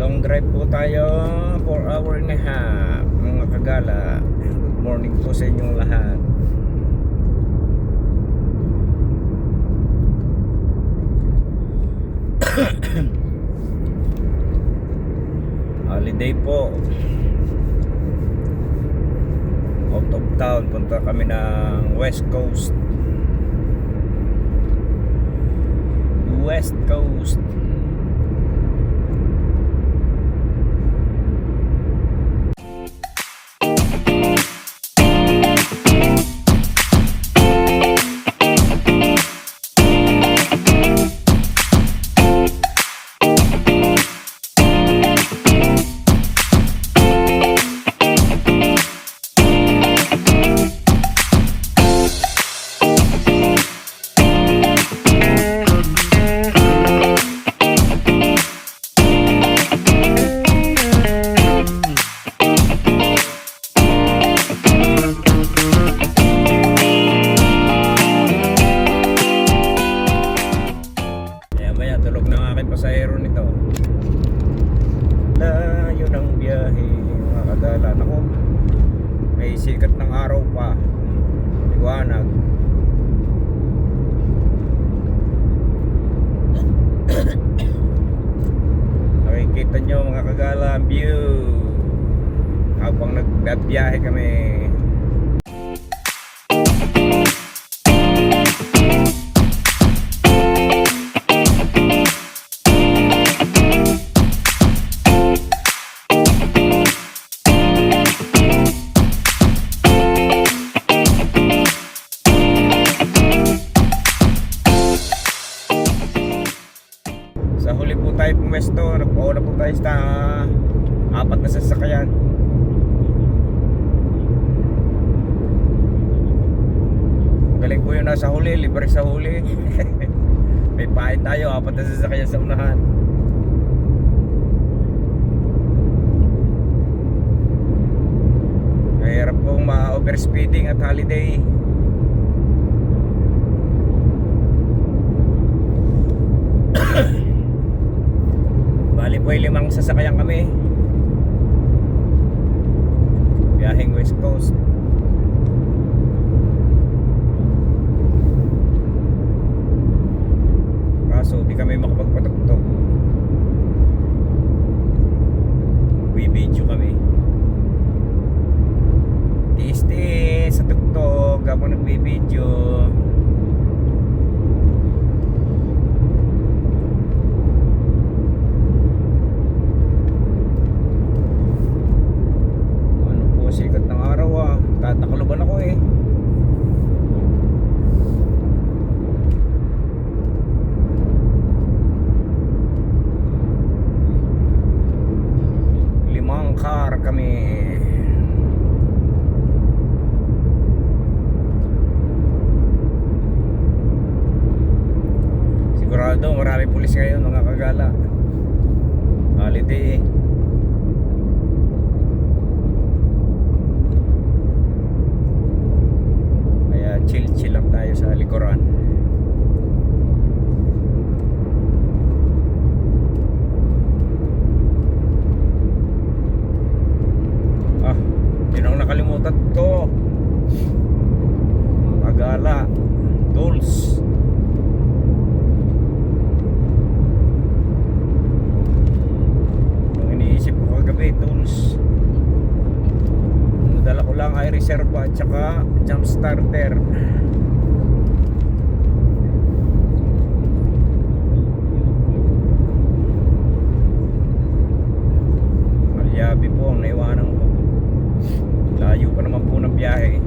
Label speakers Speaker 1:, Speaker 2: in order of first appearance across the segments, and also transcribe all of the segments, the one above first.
Speaker 1: Long drive po tayo, 4 hour and a half mga kagala. Good morning po sa inyong lahat. Holiday po. Out of town, punta kami ng West Coast. West Coast. Tulog ng aking pasahero nito. Layo ng biyahe mga kagala. Naku, may sikat ng araw pa, liwanag. Nakikita nyo mga kagala ang view habang nagbiyahe kami. Sa huli po tayo pumesto, nagpauna po tayo sa 4 na sasakyan. Magaling po yun, nasa huli, libre sa huli. May pain tayo, 4 na sasakyan sa unahan. Mahirap pong ma-overspeeding at holiday. Bali po ay 5 sasakyan kami. Biyaheng West Coast. Kaso di kami makapagpatugtog. Bibidyo kami. Tiis-tiis sa tugtog habang nagbibidyo. Sikat ng araw tatakloban ako eh. Limang car kami. Sigurado marami pulis ngayon mga kagala. Holiday eh. Chill lang tayo sa likuran. Yun ang nakalimutan ko. Agala tools. Yung iniisip ko kagabi, tools. Dala ko lang ay reserva at saka jump starter. Malyabi po ang naiwanan ko. Layo pa naman po ng biyahe.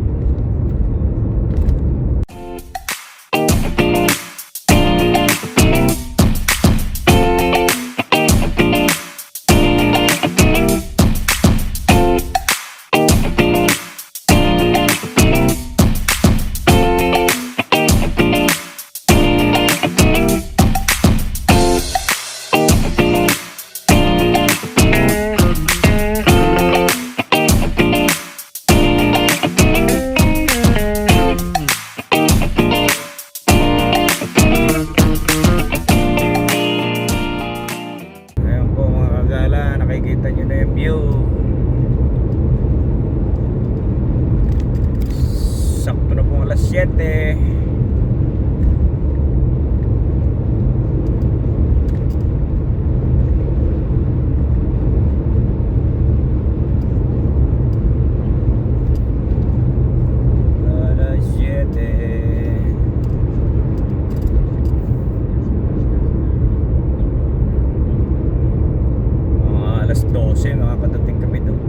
Speaker 1: makikita nyo na yung view. Sakto na pong alas 7. Alas 7. Alas 12 makakadating kami doon.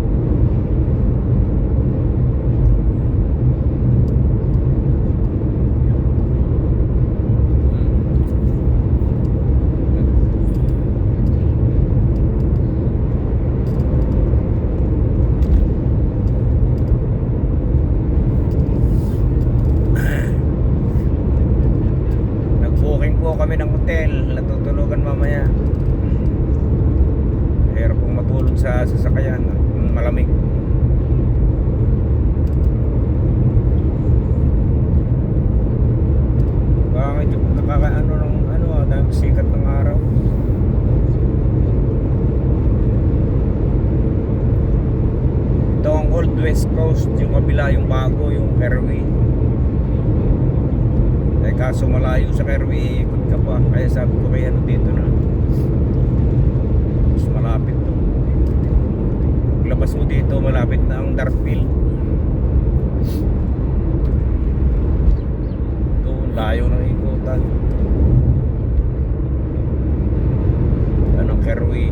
Speaker 1: Nag-booking po kami ng hotel, natutulugan mamaya. Hirap pong matulog sa sasakyan, malamig. Bakit yung nakakaano ng dahil sikat ng araw. Ito ang Old West Coast, yung kabila, yung bago, yung Kerwi. Eh kaso malayo sa Kerwi, ikot ka pa. Kaya sabi ko kaya dito na mas malapit to. Paglabas mo dito, malapit na ang Darkville. Ito, layo ng ikutan. Yan ang Kerwi.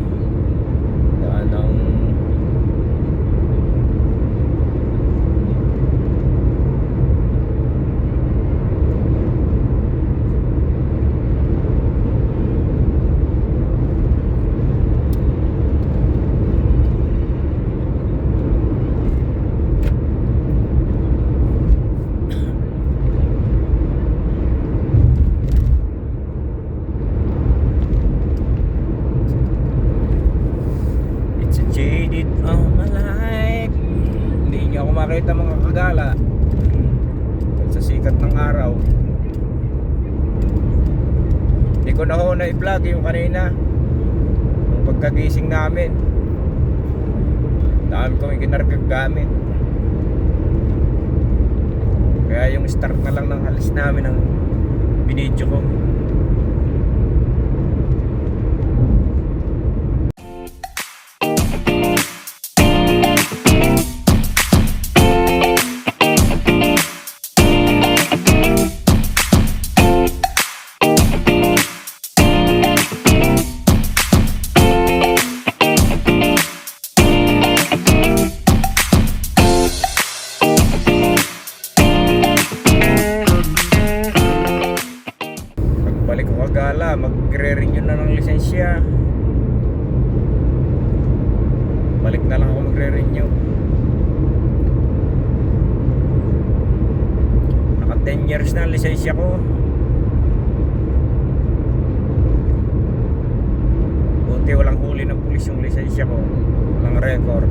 Speaker 1: Yan ang jaded all my life. Hindi niyo ako makita mga kagala sa sikat ng araw. Hindi ko na ho na-vlog yung kanina, yung pagkagising namin. Dami kong ikinargag gamit. Kaya yung start na lang ng alis namin ang binidyo ko. Balik ko kagala, magre-renew na ng lisensya. Balik na lang ako magre-renew. Naka 10 years na ang lisensya ko. Buti walang huli ng pulis yung lisensya ko. Walang record.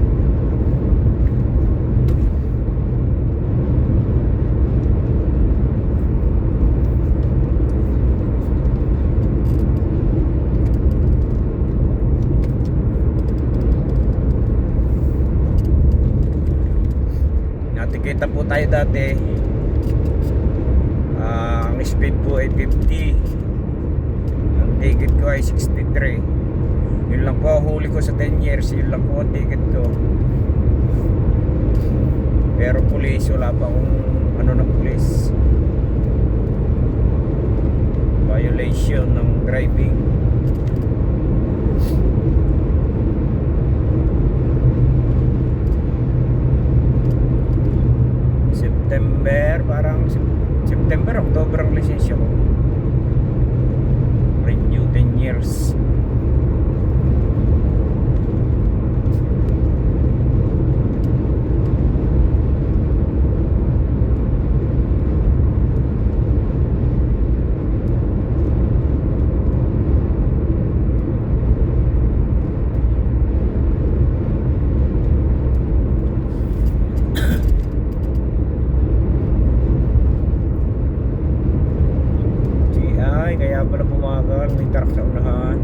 Speaker 1: Kita po tayo dati, ang speed po ay 50, ang ticket ko ay 63. Yun lang po ang huli ko sa 10 years, yun lang po ang ticket ko. Pero police, wala pa akong ng police violation ng driving. September, October ang lisensya ko. Renew 10 years. Kaya pala pumagal, may truck sa unahan.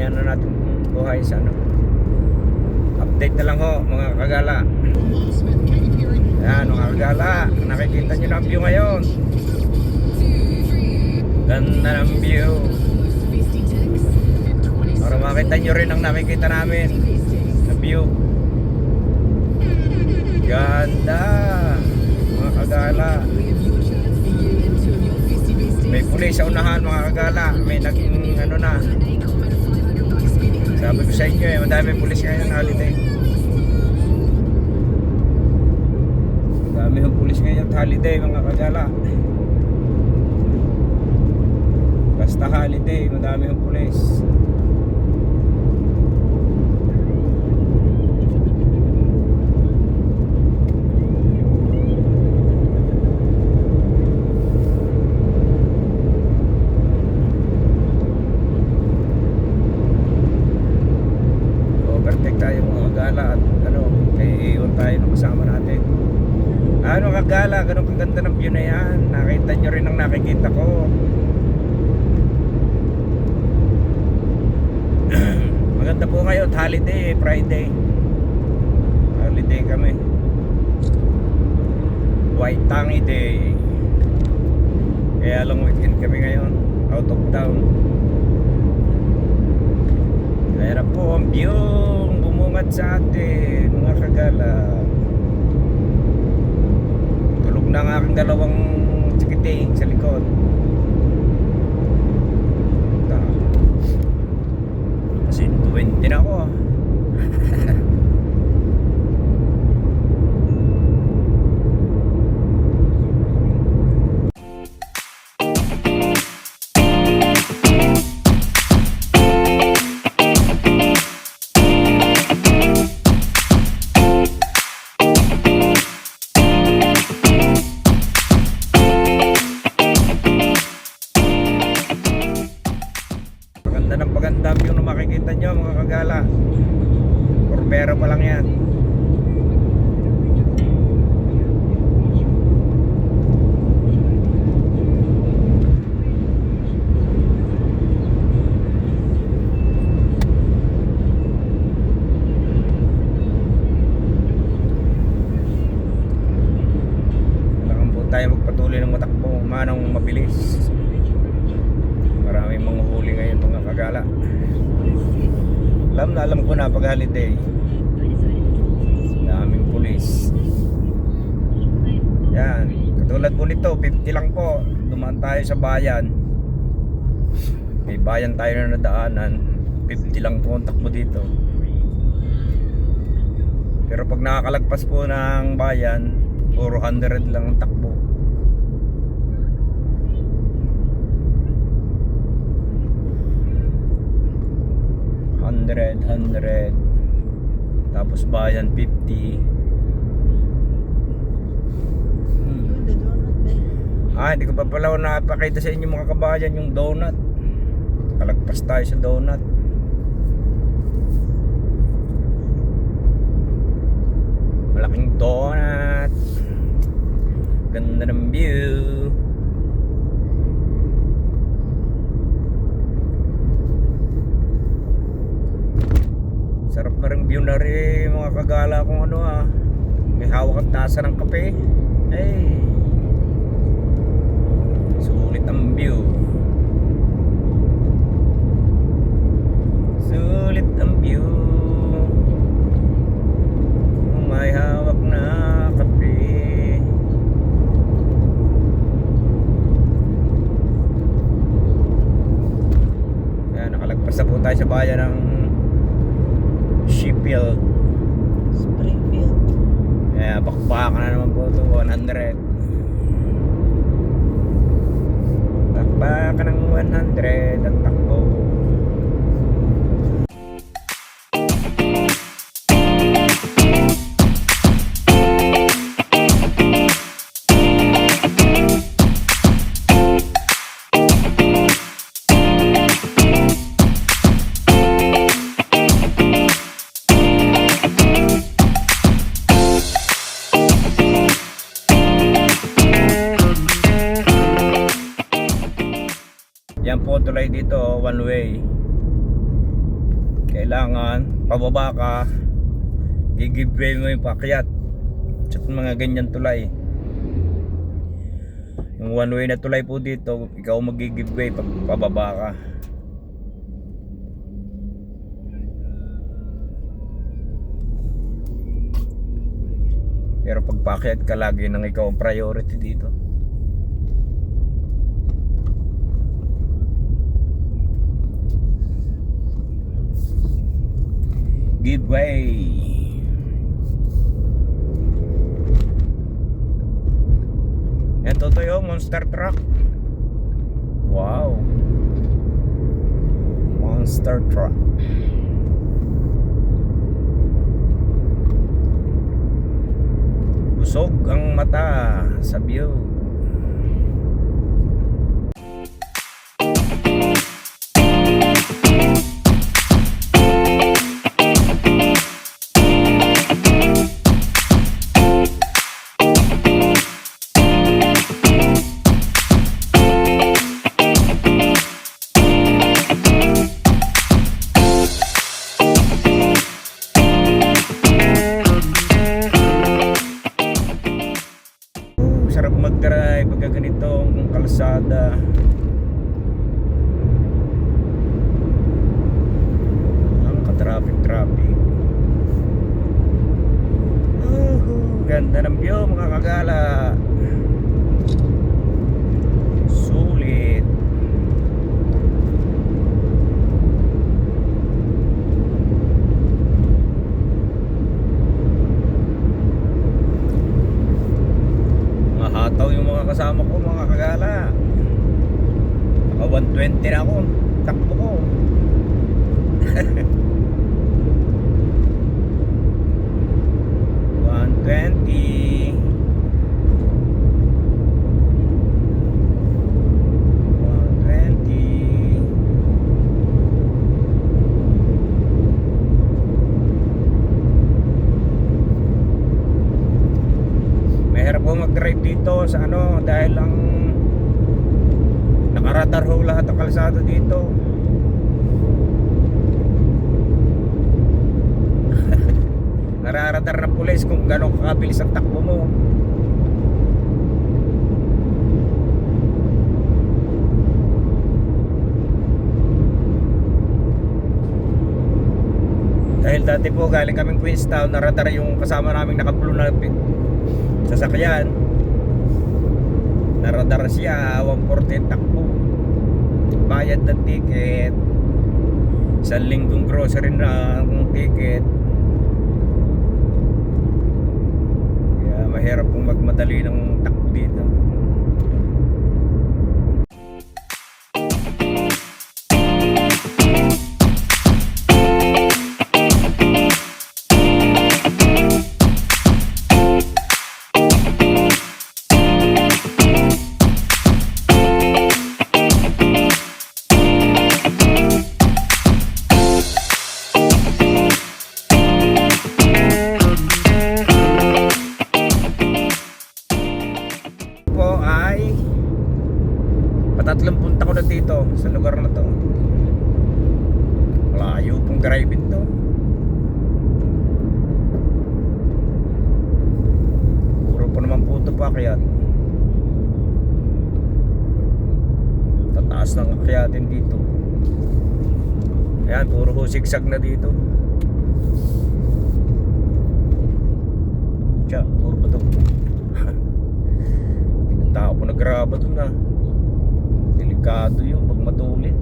Speaker 1: ano natin buhay sa ano. Update na lang ho mga kagala. Yan mga kagala, nakikita nyo na ang view ngayon. Ganda ng view. Para makita nyo rin ang nakikita namin na view. Ganda mga kagala. May pulis sa unahan mga kagala. May naging ano na. Sabi ko sa inyo madami pulis ngayon holiday. Madami yung pulis ngayon holiday mga kagala. Basta holiday, madami yung pulis. Overtake tayo mga kagala at ano, kay iyon tayo ng kasama natin. Ano kagala, ganun kaganda ng view na yan. Nakita nyo rin ang nakikita ko. Maganda po ngayon, holiday, Friday. Holiday kami. White Tangy Day. Kaya long weekend kami ngayon. Out of town. Kaya po ang view bumungad sa atin mga kagala. Tulog na ang aking dalawang chikiting sa likod. Kasi 20 na ako. Paganda yung makikita nyo mga kagala. Orbero pa lang yan. Kailangan po tayo magpatuloy ng matakbo, manang mabilis. Maraming mga huli ngayon mga kagala. Alam ko na pag holiday. Daming pulis. Yan. Katulad po nito, 50 lang po. Dumaan tayo sa bayan. May bayan tayo na nadaanan. 50 lang po ang takbo dito. Pero pag nakakalagpas po ng bayan, 400 lang ang takbo. 100 tapos bayan 50. Hindi ko pa pala napakita sa inyo mga kabayan yung donut. Kalagpas tayo sa donut. Malaking donut. Ganda ng view. Sarap na rin view na rin mga kagala kung ano may hawak at tasa ng kape. Ay, sulit ang view. Sulit ang view. Kung may hawak na kape. Yan, nakalagpas na po tayo sa bayan ng Sheffield,
Speaker 2: Springfield.
Speaker 1: Bakbakan na naman po ito. 100. Bakbakan ng 100 at takbo. Yan po tulay dito, one way. kailangan pababa ka, gigiveaway mo yung paakyat sa mga ganyan tulay. Yung one way na tulay po dito, ikaw mag-giveaway pag pababa ka. Pero pag paakyat ka, lagi nang ikaw ang priority dito. Give way. Ito to yung monster truck. Wow, monster truck. Busog ang mata sa view. Sarap mag-drive pagka ganitong kalsada. Ang ka-traffic. Ganda ng view mga kagala. Sulit. Hataw yung mga kasama ko mga kagala. Naka 120 na ako, takbo ko. 120. 120. Mahirap po mag-drive dito sa ano dahil lang nakaradar ho lahat ang kalsada dito. Nararadar ng pulis kung gano'ng kakabilis ang takbo mo. Dahil dati po galing kaming Queenstown, naradar yung kasama naming naka-blue na sasakyan. Naradar siya, 140 takbo. Bayad ng ticket. Isang linggong grocery na ang ticket. Kaya mahirap kung magmadali ng takbo dito. Patatlong punta ko na dito sa lugar na to. Malayo pong driving to. Puro po naman puto pa kaya tataas ng akyatin dito. Ayan, puro ho sigsag na dito. Tiyan, puro pa to. Tao po nagraba to na. Delikado yun pag matulin.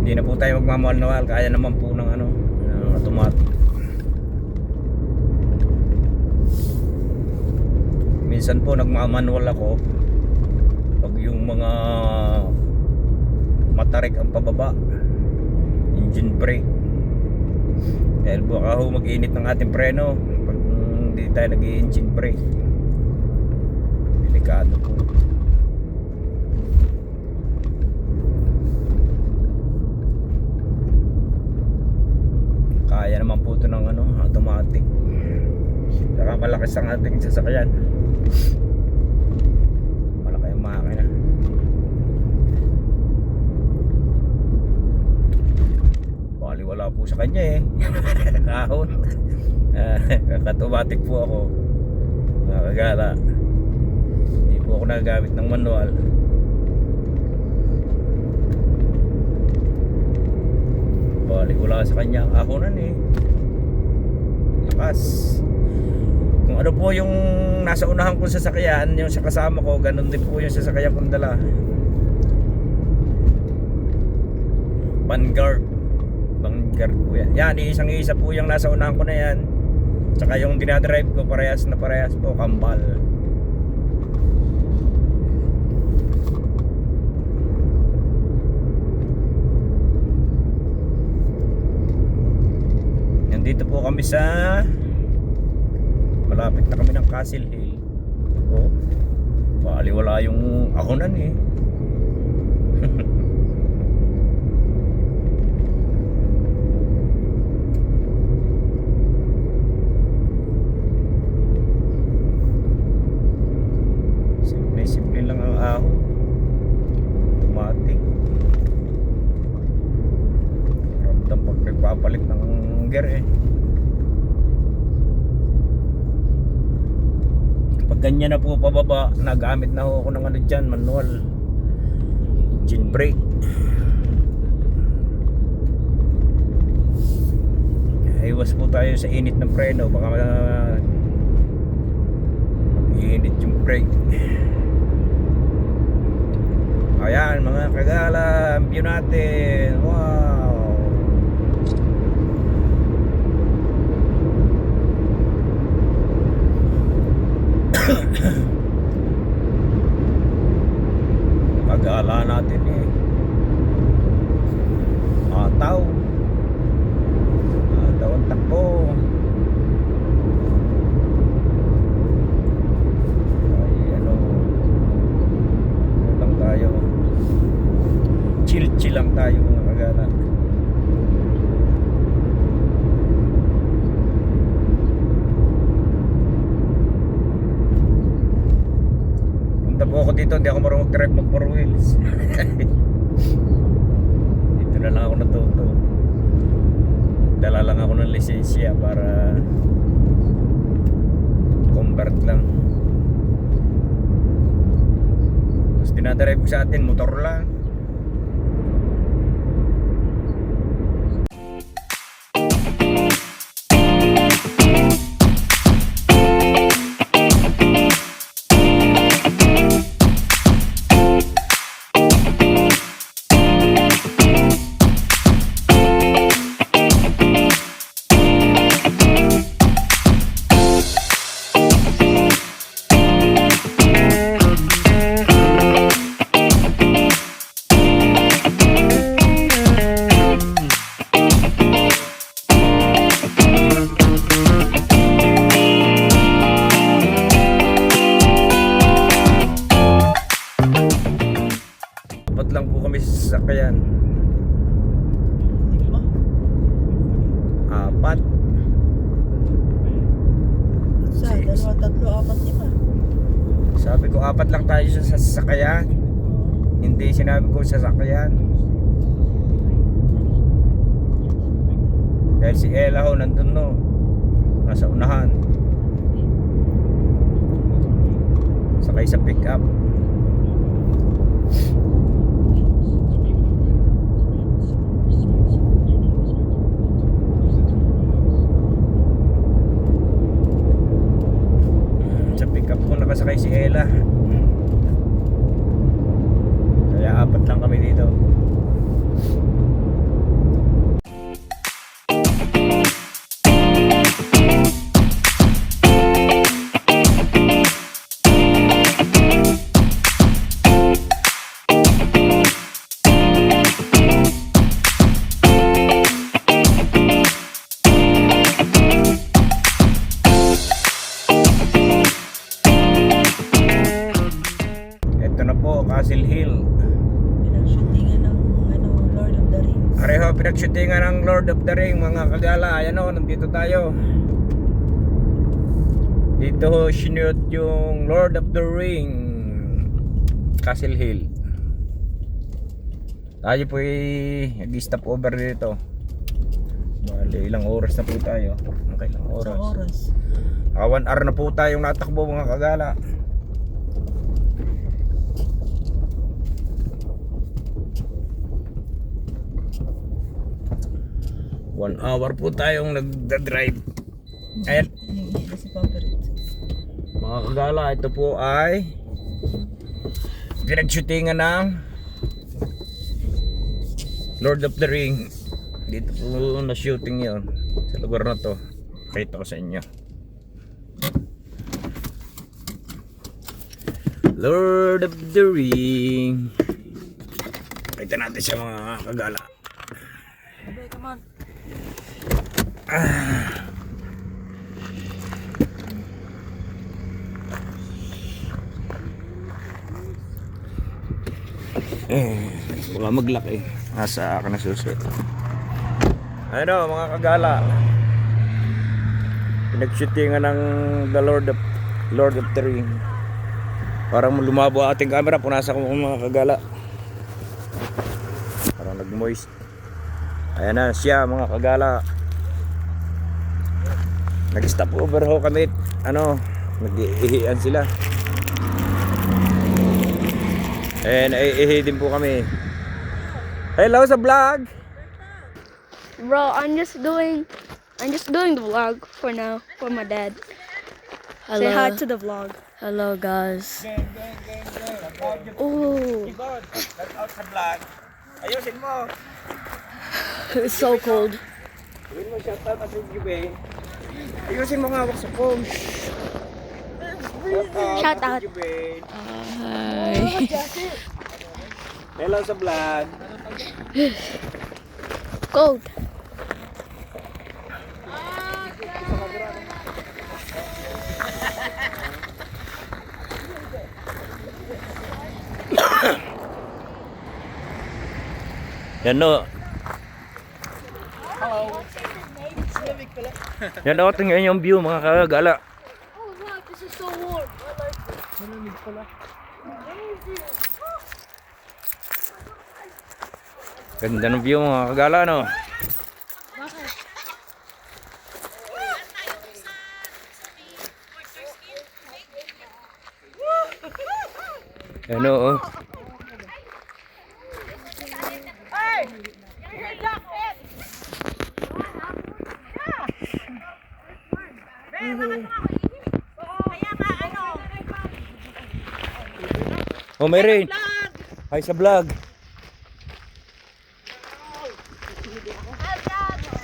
Speaker 1: Hindi na po tayo magmamahal-nawal, kaya naman po ng ano, automatic. Minsan po nagmamanual ako pag yung mga matarik ang pababa. engine brake. Dahil baka ho mag-init ng ating preno pag hindi tayo nag-engine brake. Delikado po. Kaya naman po ito ng automatic. Saka malakas ang ating sasakyan. Malaki ang makina. Wala po sa kanya kahon. Automatic po ako, mga kagala. Hindi po ako nagagamit ng manual. Wala sa kanya ang kahonan lakas. Kung ano po yung nasa unahan kong sasakyan, yung sa kasama ko, ganun din po yung sasakyan kong dala. Vanguard po yan. Yan, isang-isa po yung nasa unahan ko na yan. Tsaka yung dinadrive ko, parehas na parehas po, kambal. Nandito po kami sa malapit na kami ng Castle Hill. Wala yung ahonan Simple lang ang ahon. Automatic. Ramdam pag nagpapalit ng gear Pag ganyan na po pababa, nagamit na ho ako ng dyan, manual engine brake. Iwas po tayo sa init ng preno, baka mag-init yung brake. Ayan mga kagala, ang view natin. Wow. Kagala natin Ataw ang takbo. Lang tayo, chill lang tayo mga kagala. Punta po ako dito, hindi ako marunong mag-drive mag 4 wheels. Dito na lang ako natuto. Dala lang ako ng lisensya para convert lang. Tapos dinadrive ko sa atin, motor lang. Lang po kami sa sasakyan. 4.
Speaker 2: Isa, 2, 3, 4, 5.
Speaker 1: Sabi ko 4 lang tayo sa sasakyan. Hindi sinabi ko sasakyan. Dahil si Ella ho nandun nasa unahan. Sakay sa pick up. Nakasakay si Ella, kaya 4 lang kami dito. Pareho pinagshootingan ng Lord of the Ring mga kagala. Ayan o, nandito tayo. Dito sinute yung Lord of the Ring, Castle Hill. Tayo po nag-stop over dito. Bale, ilang oras na po tayo? Okay, ilang oras? 1 hour na po tayong natakbo mga kagala. One hour po tayong nagda-drive. Ayan.
Speaker 2: Si Paparit.
Speaker 1: Mga kagala, ito po ay pinag-shootingan ng Lord of the Ring. Dito po na-shooting yun sa lugar na to. Pakita ko sa inyo. Lord of the Ring. Pakita natin siya mga kagala.
Speaker 2: Okay, come on.
Speaker 1: Baka maglaki. Nasa akin na susi. Ano mga kagala, pinag-shootingan ng the Lord of the Ring. Parang lumabo ating camera. Punasan ko mga kagala. Parang nag-moist. Ayan na siya mga kagala. Nag-stop over ho kami. Nag-ihian sila. And naiihi din po kami. Hello sa vlog.
Speaker 3: Bro, I'm just doing the vlog for now for my dad.
Speaker 2: Hello.
Speaker 3: Say hi to the vlog.
Speaker 2: Hello, guys.
Speaker 3: Ooh,
Speaker 1: Out sa vlog. Ayusin mo.
Speaker 2: It's so cold.
Speaker 1: Gawin mo shout out at Juve. Ayusin mo nga hawak sa phone.
Speaker 3: Shout out.
Speaker 1: Juve.
Speaker 2: Hi.
Speaker 1: Hello sa vlog.
Speaker 3: cold.
Speaker 1: Yan no. Yan o, tingnan yung view mga kagala.
Speaker 3: Oh wow, this is so warm.
Speaker 1: Ganda ng view mga kagala no. Yan o. Oh, Mary. Hi sa vlog.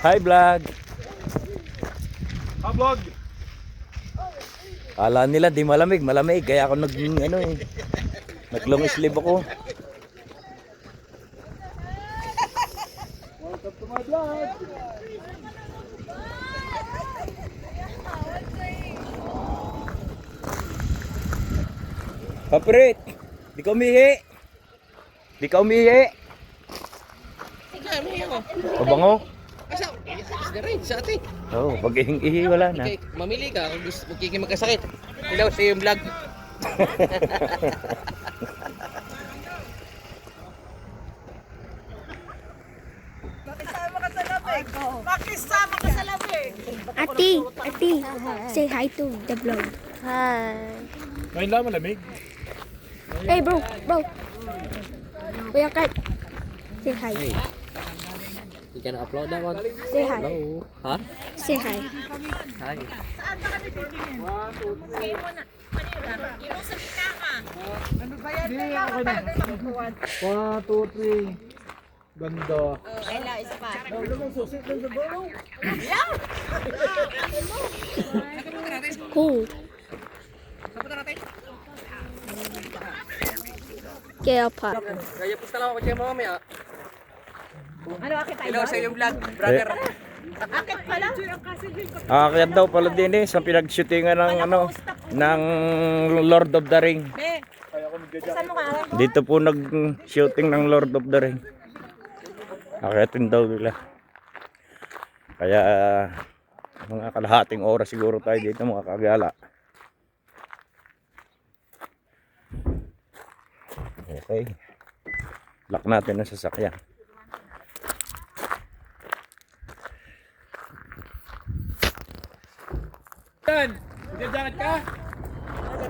Speaker 1: Hi vlog.
Speaker 4: Ha, vlog.
Speaker 1: Kala nila di malamig, malamig kaya ako nag-long sleeve ako.
Speaker 4: Welcome to my vlog.
Speaker 1: Kaprit, di ka umihi. Di ka umihi. Mabango?
Speaker 5: Asa? Isa rin sa atin.
Speaker 1: Oo, pag ihing-ihi wala na.
Speaker 5: Okay, mamili ka kung gusto magkikimagkasakit. Ilaw sa iyong vlog.
Speaker 3: Ati, say hi to the vlog. Hi.
Speaker 4: Ngayon lang malamig.
Speaker 3: Hey bro. Kuya Kart. Say hi.
Speaker 5: Hindi ka na-upload na one.
Speaker 3: Say hi.
Speaker 5: Hello. Ha?
Speaker 3: Say hi.
Speaker 5: Hi.
Speaker 4: One, two, three. Ganda.
Speaker 3: Cold. Kaya pa.
Speaker 5: Kaya pusta lang ako siya mamaya. Ilaw sa iyong vlog, brother.
Speaker 1: Kaya daw pala din sa pinag-shootingan ng Lord of the Ring. Dito po nag-shooting ng Lord of the Ring. Akitin daw nila. Kaya mga kalahating oras siguro tayo dito mga kagala. Okay. Lock natin ang sasakyan.
Speaker 4: Yan! Jajanet ka?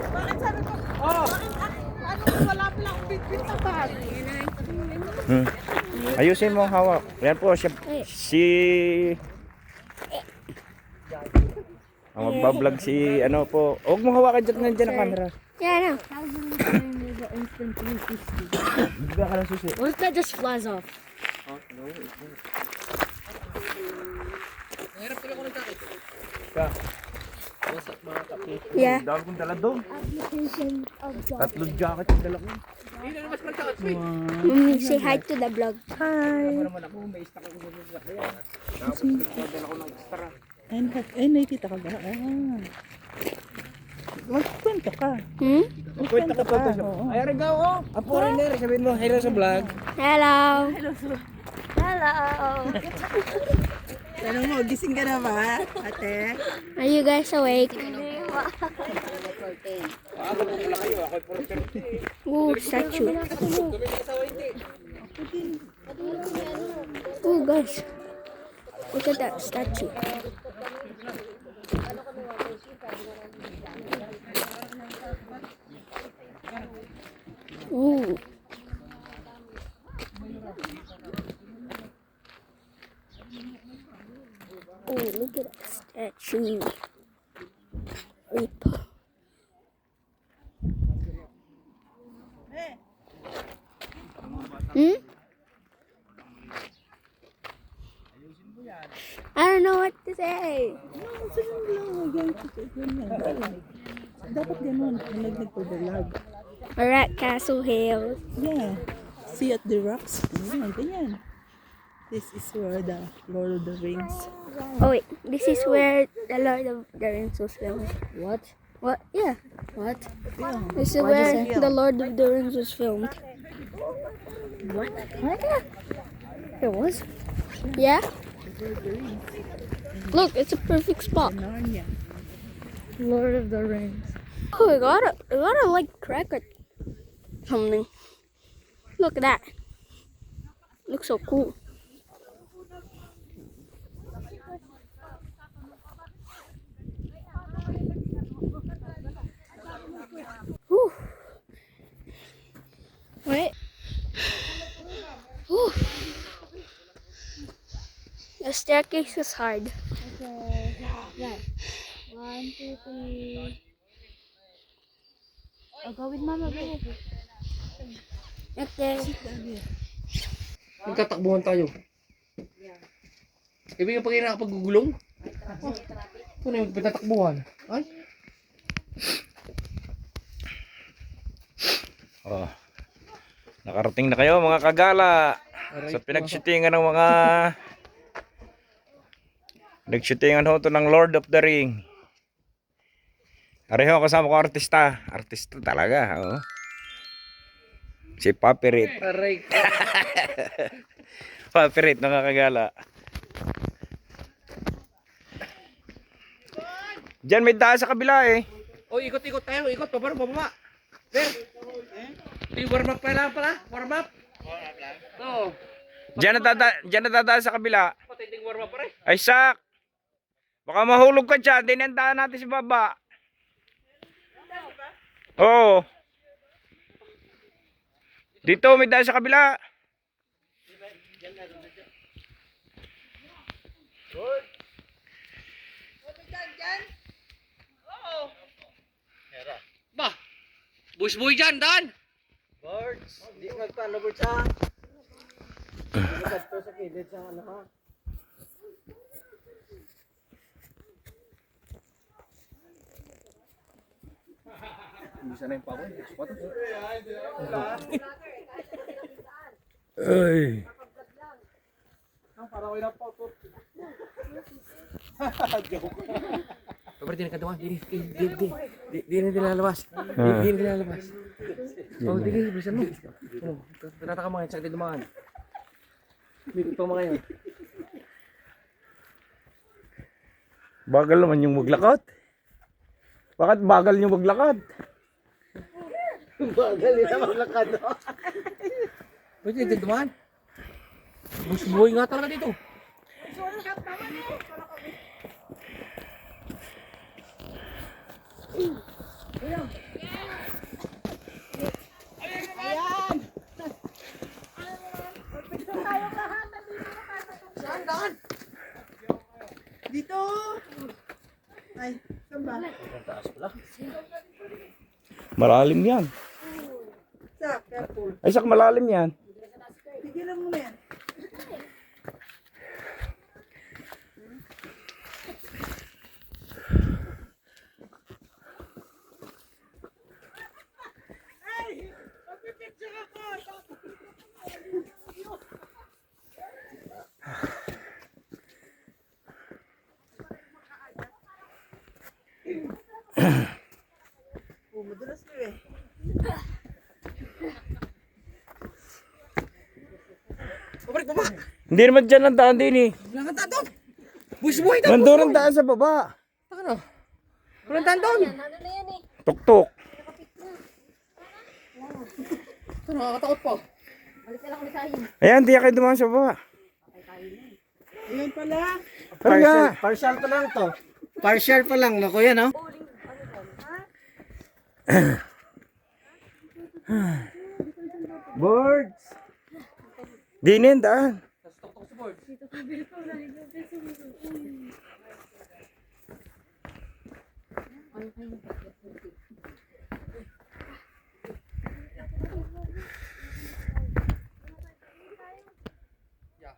Speaker 6: Bakit sabi ko, bakit ano wala pala akong bitbit na bag?
Speaker 1: Ayusin mo ang hawak. Yan po siya, si ang magbablog si ano po. Huwag mo hawakan dyan, nandiyan ang camera.
Speaker 3: Yeah, I know.
Speaker 1: Bigla ka ng susi.
Speaker 2: What if that just flies off?
Speaker 3: Yeah.
Speaker 1: Dahil kong dala doon. Tatlong jacket yung dala ko.
Speaker 3: Say hi to the vlog.
Speaker 6: Ay, nakikita ka ba? Ah. Magkwento ka.
Speaker 3: Hmm?
Speaker 1: Kwenta ka pa. Ay, Arigaw, oh. A foreigner. Sabihin mo, hello sa vlog.
Speaker 3: Hello. Hello.
Speaker 6: Tanong mo, gising ka na ba, ate?
Speaker 3: Are you guys awake? Ooh, statue. Ooh, guys. Look at that statue. Ooh. Oh, look at that statue. Rip. Hmm? I don't know what to say.
Speaker 6: Dapat ganun, naglag to the log.
Speaker 3: We're at Castle Hills.
Speaker 6: Yeah. See at the rocks. Ganyan. This is where the Lord of the Rings.
Speaker 3: Oh wait, this is where the Lord of the Rings was filmed.
Speaker 2: What?
Speaker 3: What? Yeah.
Speaker 2: What?
Speaker 3: This is where the Lord of the Rings was filmed.
Speaker 2: What?
Speaker 3: Yeah.
Speaker 2: It was?
Speaker 3: Yeah. Look, it's a perfect spot.
Speaker 6: Narnia.
Speaker 2: Lord of the Rings.
Speaker 3: Oh, we gotta like crack it. Something. Look at that. Looks so cool. Whew. Wait. Whew. The staircase is hard.
Speaker 2: Right. 1, 2, 3. I'll go with Mama. Go.
Speaker 3: Okay.
Speaker 5: Magkatakbuhan tayo. Ibig pag nakapagugulong? Ito na yung pinatakbuhan. Ay?
Speaker 1: Oh. Nakarating na kayo mga kagala sa pinagshootingan ng mga nagshootingan ho to ng Lord of the Ring. Areho kasama ko artista. Artista talaga, oh. Si Papirit.
Speaker 5: Aray.
Speaker 1: Papirit nakakagala. Diyan may daan sa kabila eh.
Speaker 5: O, ikot-ikot tayo. Ikot. Pababa, pababa. Sir. Yung warm up pa lang pala. Warm up. Oo.
Speaker 1: Diyan nadadaan sa kabila.
Speaker 5: Patinding warm up pa rin.
Speaker 1: Ay sak. Baka mahulog ka dyan. Dinandaan natin si baba. Oo. Dito may daan sa kabila.
Speaker 5: Ba? Buis-buis dyan, Dan.
Speaker 4: Birds. Hindi magpano birds ha. Hindi to sa kilid sa ano ha.
Speaker 5: Bisa na yung pa ako.
Speaker 1: Ay.
Speaker 4: Para ko na po.
Speaker 5: Pabalik din ka doon. Di na nilalabas. Di na nilalabas. Oh, di bilisan mo. Oh, tinataka mga sakit dumaan. Hindi ko mga yun.
Speaker 1: Bagal naman yung maglakad. Bakit bagal yung maglakad?
Speaker 4: Bagal nila maglakad.
Speaker 5: Pwede dito dumaan. Mas buhay nga talaga dito.
Speaker 6: Dito! Ay, saan ba?
Speaker 1: Malalim yan.
Speaker 6: Sak, careful.
Speaker 1: Ay, sak malalim yan.
Speaker 6: Tigilan mo na yan. Madulas mo eh.
Speaker 5: Pabalik baba.
Speaker 1: Hindi naman dyan ang daan din eh.
Speaker 5: Walang tanda doon. Buhay daw.
Speaker 1: Nandun ang daan sa baba.
Speaker 5: Ano? Walang tanda doon.
Speaker 1: Tuktok.
Speaker 5: Ito, nakakatakot po.
Speaker 1: Ayan, di kayo dumaan sa baba.
Speaker 6: Ayan pala.
Speaker 1: Partial.
Speaker 4: Partial pa lang to. Partial pa lang no kuya no?
Speaker 1: Birds. Di na yung daan.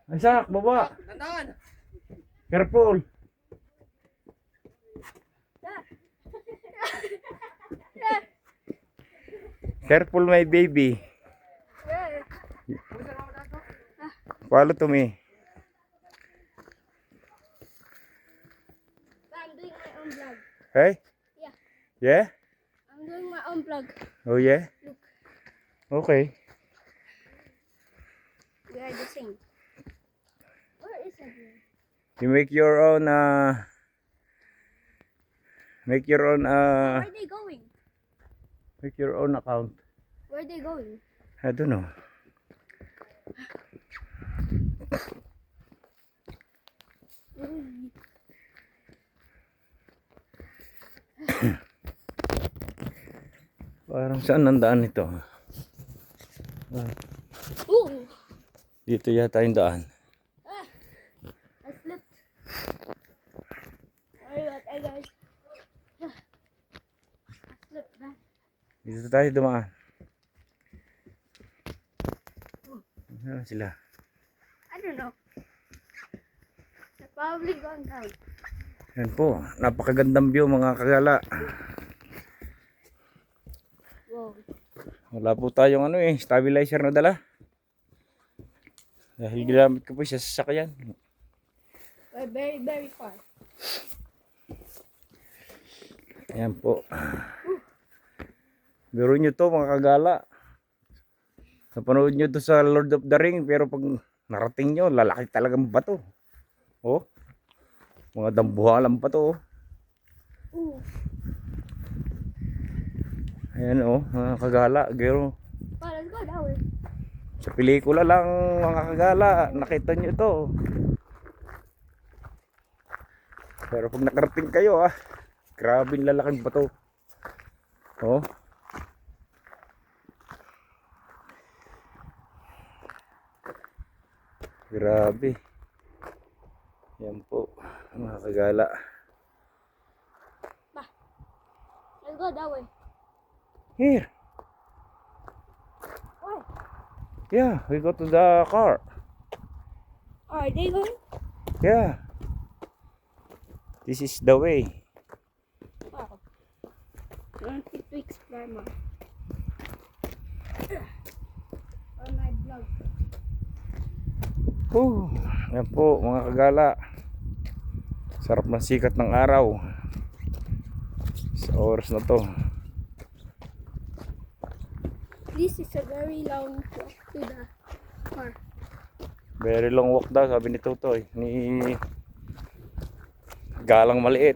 Speaker 1: Asak, baba.
Speaker 5: Tandaan.
Speaker 1: Careful. Careful, my baby. Follow to me.
Speaker 3: I'm doing my own vlog.
Speaker 1: Hey?
Speaker 3: Yeah.
Speaker 1: Yeah?
Speaker 3: I'm doing my own vlog.
Speaker 1: Oh, yeah? Okay.
Speaker 3: We are the same. Where is everyone?
Speaker 1: You make your own, make your own,
Speaker 3: Where are they going?
Speaker 1: make your own account.
Speaker 3: Where are they going?
Speaker 1: I don't know. Parang saan nandaan ito?
Speaker 3: Ooh!
Speaker 1: Dito yata yung daan.
Speaker 3: I slipped. Sorry about that, guys. I slipped back.
Speaker 1: Dito tayo dumaan. Saan sila?
Speaker 3: I don't know. They're probably going down.
Speaker 1: Yan po, napakagandang view mga kagala.
Speaker 3: Whoa.
Speaker 1: Wala po tayong ano stabilizer na dala. Dahil ginamit ko po siya sa sasakyan.
Speaker 3: We're very, very far.
Speaker 1: Ayan po. Biro nyo to mga kagala. Napanood nyo to sa Lord of the Ring, pero pag narating nyo, lalaki talagang bato. Oh. Mga dambuhalang pa to.
Speaker 3: Ooh.
Speaker 1: Ayan mga kagala. Pero
Speaker 3: Well, let's go that way.
Speaker 1: sa pelikula lang mga kagala, nakita nyo to. Pero pag nakarating kayo grabe lalaking bato. Oh. Grabe. Yan po mga kagala.
Speaker 3: Let's go that way.
Speaker 1: Here.
Speaker 3: Where?
Speaker 1: Yeah, we go to the car.
Speaker 3: Are they going?
Speaker 1: Yeah. This is the way.
Speaker 3: Wow. I want to explore more. On my vlog.
Speaker 1: Yan po mga kagala. Sarap ng sikat ng araw sa oras na to.
Speaker 3: This is a very long walk to the car.
Speaker 1: Very long walk daw, sabi ni Tutoy. Ni Galang maliit.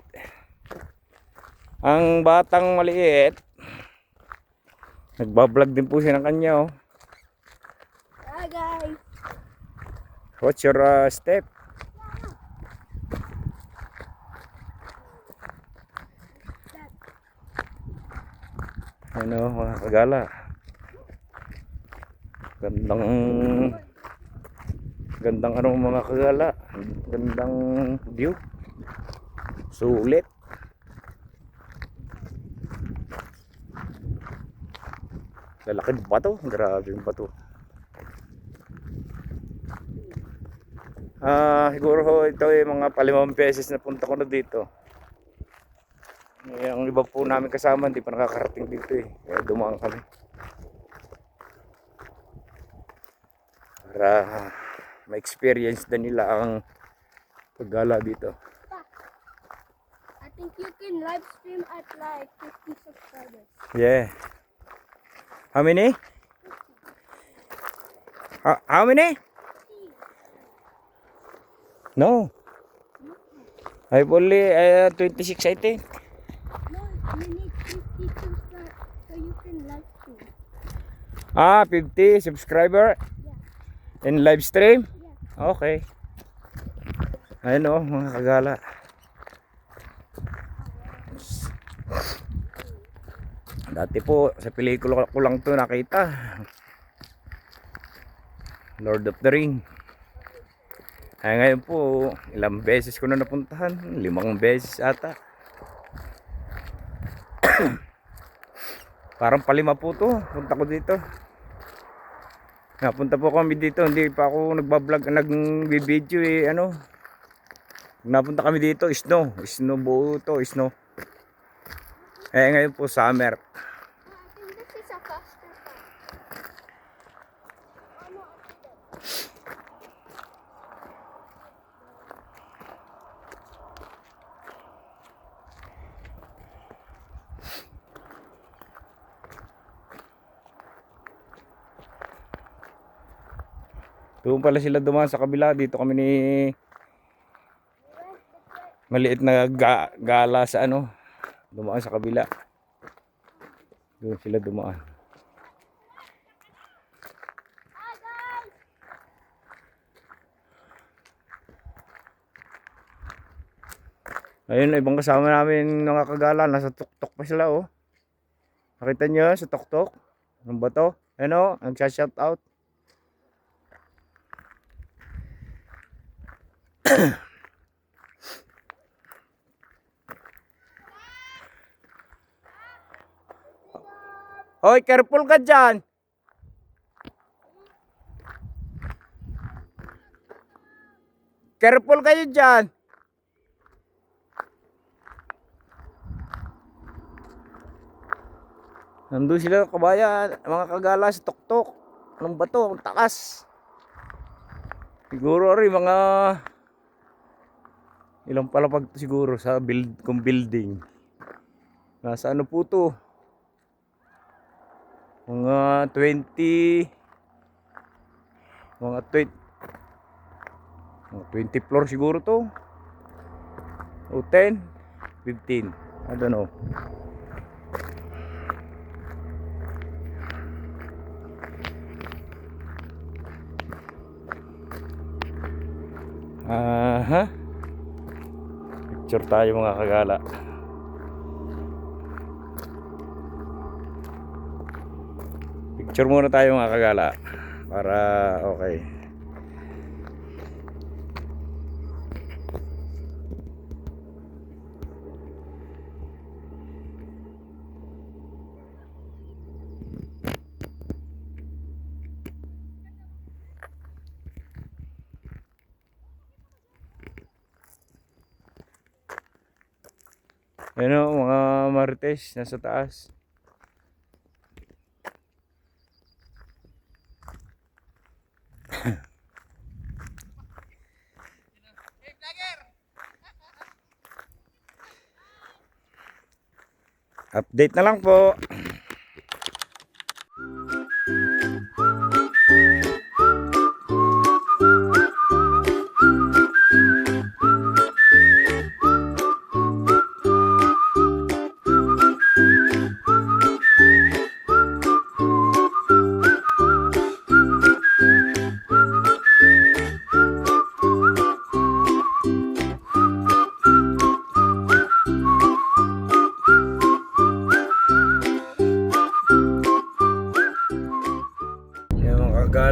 Speaker 1: Ang batang maliit, nagbablog din po siya ng kanya, oh.
Speaker 3: Hi guys.
Speaker 1: What's your step? Ano mga kagala, gandang ano mga kagala, gandang view, sulit. Lalaki ng bato, grabe yung bato. Siguro ho, ito yung mga palimang beses na punta ko na dito. Ang iba po namin kasama hindi pa nakakarating dito eh, kaya dumaan kami para ma-experience na nila ang paggala dito.
Speaker 3: I think you can live stream at like 50 subscribers.
Speaker 1: Yeah. How many? How many? No. I've only 26 I think.
Speaker 3: No, you need 50 subscribers so you can live stream.
Speaker 1: 50 subscriber in live stream? Okay. Ayun oh, mga kagala. Dati po sa pelikula ko lang to nakita. Lord of the Ring. Ay ngayon po, ilang beses ko na napuntahan, 5 beses ata. Parang palima po to, punta ko dito. Napunta po kami dito, hindi pa ako nagbablog, nag-video eh, ano. Napunta kami dito, snow buo to, snow. Eh ngayon po summer.
Speaker 3: I think this is a faster path.
Speaker 1: Doon pala sila dumaan sa kabila, dito kami ni maliit na gala sa ano, dumaan sa kabila. Doon sila dumaan. Ayun, ibang kasama namin mga kagala, nasa tuktok pa sila oh. Nakita nyo sa tuktok? Ano ba to? Ano, nagsha-shout out. Hoy, careful ka dyan. Careful kayo dyan. Nandun sila kabayan, mga kagala sa tuktok. Anong bato? Ang takas. Siguro rin mga ilang palapag siguro sa building. Nasa ano po to? Mga 20 floor siguro to. O 10, 15. I don't know. Picture tayo mga kagala. Picture muna tayo mga kagala para okay. Ayun o, mga marites nasa taas. Update na lang po.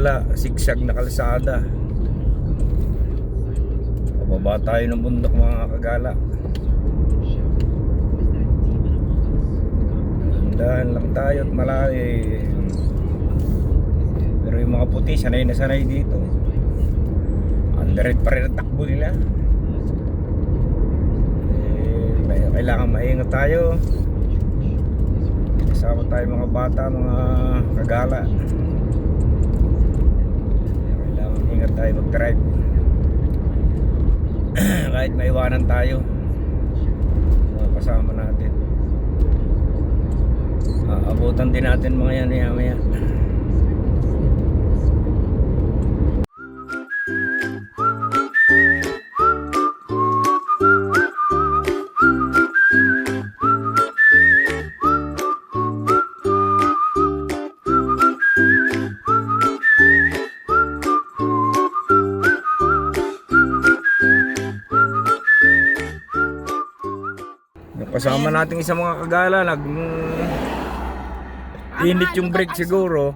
Speaker 1: kagala, sigsag na kalsada. Pababa tayo ng bundok mga kagala. Dahan lang tayo at malayo. Pero yung mga puti, sanay na sanay dito. Underrated pa rin ang takbo nila. Kailangan maingat tayo. Kasama tayo mga bata, mga kagala. Kailangan ingat tayo mag-drive. Kahit maiwanan tayo, mga kasama natin. Abutan din natin mga yan maya. Kasama natin isang mga kagala, init yung brake siguro.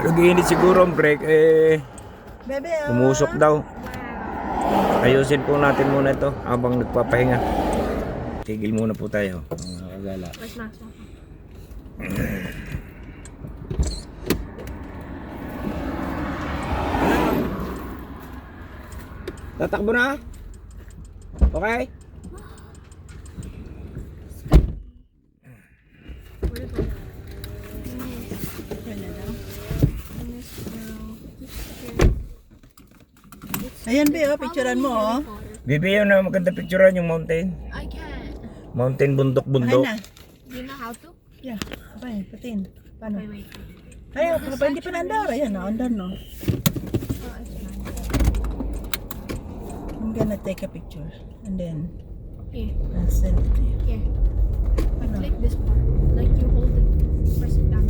Speaker 1: Nag-init siguro ang brake,
Speaker 6: Bebe,
Speaker 1: umusok daw. Ayusin po natin muna ito habang nagpapahinga. Tigil muna po tayo mga kagala. Tatakbo na? Okay?
Speaker 6: Ayan, Be, picturean mo, oh.
Speaker 1: Bibi, yun na maganda picturean yung mountain.
Speaker 2: I can't.
Speaker 1: Mountain,
Speaker 6: Ayan
Speaker 1: bundok-bundok.
Speaker 6: na.
Speaker 2: Do you know how to?
Speaker 6: Yeah, abay, patin. Paano?
Speaker 2: Wait.
Speaker 6: Ay, hindi pa nandar. Ayan, andar, no? I'm gonna take a picture. And then,
Speaker 2: Here.
Speaker 6: I'll send it to you.
Speaker 2: Here. Click this part. Like you hold it. Press it down.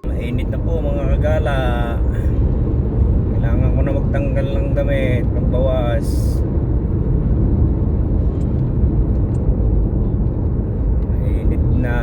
Speaker 1: Mainit na po mga kagala. Kailangan ko na magtanggal ng damit, magbawas. Mainit na.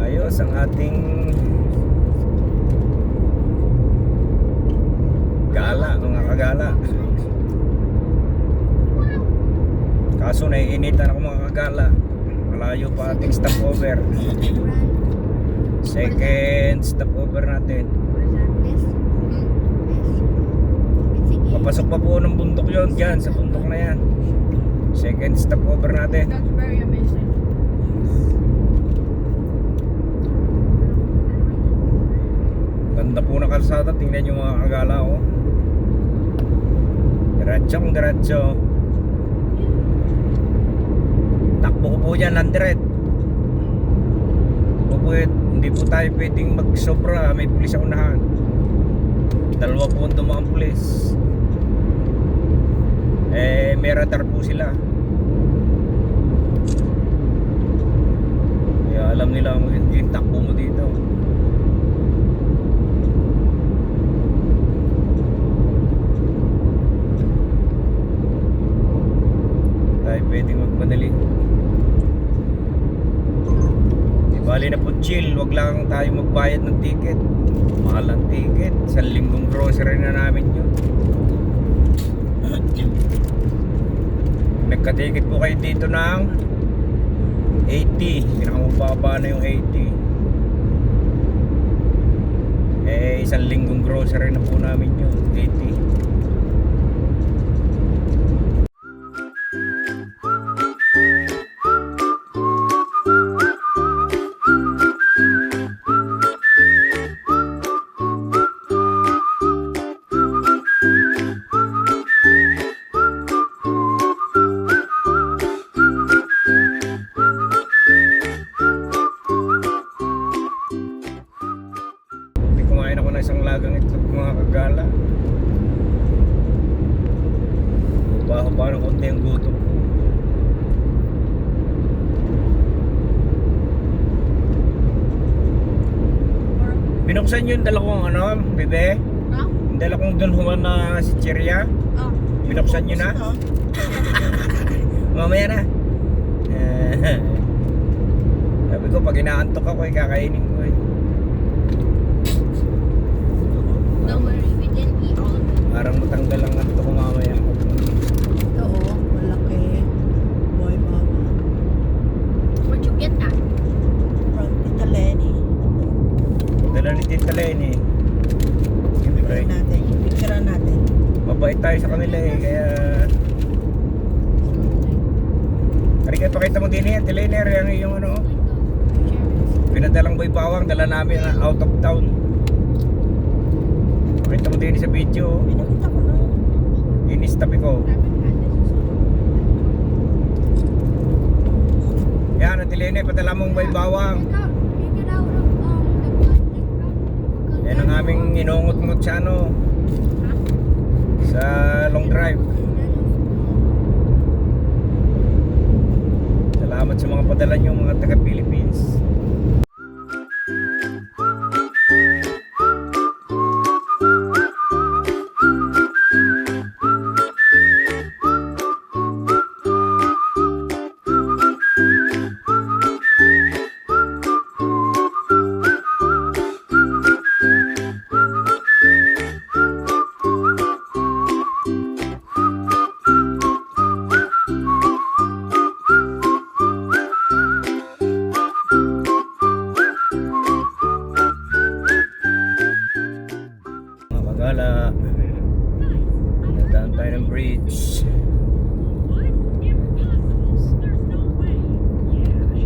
Speaker 1: Ayos ang ating gala, mga kagala. Kaso naiinitan ako mga kagala. Malayo pa ating stopover. Second stopover natin. Papasok pa po ng bundok yon, dyan sa bundok na yan. Second stopover natin.
Speaker 2: That's very amazing.
Speaker 1: Ganda po na kalsada, tingnan nyo mga kagala, oh. Diretso. Takbo ko po dyan, 100. Hindi po tayo pwedeng magsobra, may pulis sa unahan. Dalawa po ang dumaang pulis. May radar po sila. Kaya alam nila yung takbo mo dito. Tayo pwedeng magmadali. Di bali na po chill, wag lang tayo magbayad ng ticket. Mahal ang ticket, 1 linggong grocery na namin yun. Nagkatikit po kayo dito ng 80. Pinakamababa na yung 80. Eh, isang linggong grocery na po namin yun. 80. Kumain ako ng isang lagang itlog mga kagala. Baho pa ng konti ang gutom ko. Binuksan nyo yung dalawang ano, bebe?
Speaker 2: Ha?
Speaker 1: Yung dalawang dunhuman na si Chiria.
Speaker 2: Oh.
Speaker 1: Binuksan nyo na? Mamaya na. Sabi ko, pag inaantok ako, kakainin ko eh.
Speaker 2: Don't worry, we didn't eat all of it.
Speaker 1: Parang matanggal ang antok ko mamaya.
Speaker 6: Oo, malaki. Boy, mama.
Speaker 2: Where'd you get that?
Speaker 6: From Tita Lenny.
Speaker 1: Dala ni Tita Lenny. Siyempre,
Speaker 6: Picture natin. Picture natin.
Speaker 1: mabait tayo sa kanila eh, kaya... Harika, pakita mo din yan, Tiliner, yung ano, pinadalang boy bawang, dala namin out of town. Pakita mo din sa video,
Speaker 6: Pinakita ko na.
Speaker 1: inis tabi ko. Yan, Tiliner, padala mong boy bawang.
Speaker 2: Take it out of the plastic.
Speaker 1: Yan ang aming inungot-ngot sa ano, sa long drive. Salamat sa mga padala nyo, mga taga Philippines. Mga kagala, nagdaan tayo ng bridge.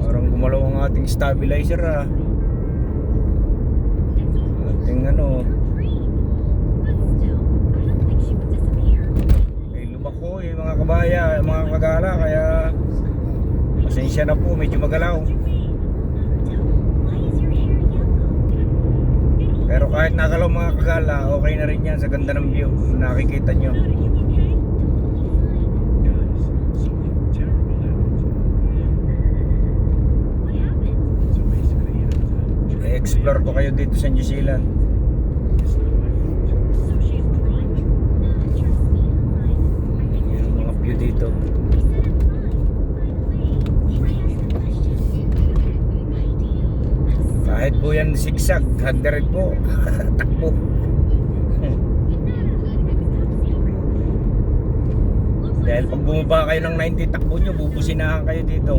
Speaker 1: Parang gumalaw ang ating stabilizer ah. Ating ano, ay lubak ko eh mga kabaya, mga kagala, kaya pasensya na po, medyo magalaw. Pero kahit nakalaw mga kagala, okay na rin yan sa ganda ng view na nakikita nyo. I-explore ko kayo dito sa New Zealand. Yan ang mga view dito. Kahit po yan zigzag, hagdarit po, takbo. Dahil pag bumaba kayo ng 90, takbo nyo, bubusinahan kayo dito.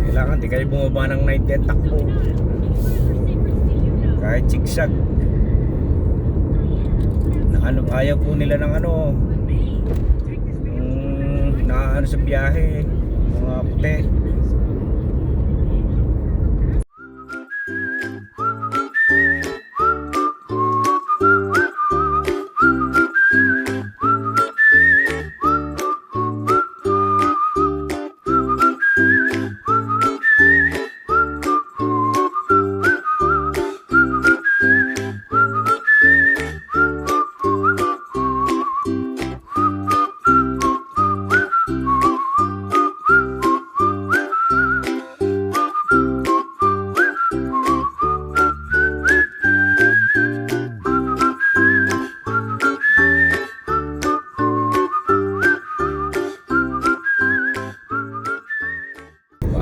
Speaker 1: Kailangan di kayo bumaba ng 90 at takbo. Kahit zigzag. Ano, ayaw po nila ng ano, nakaano sa biyahe, mga puti.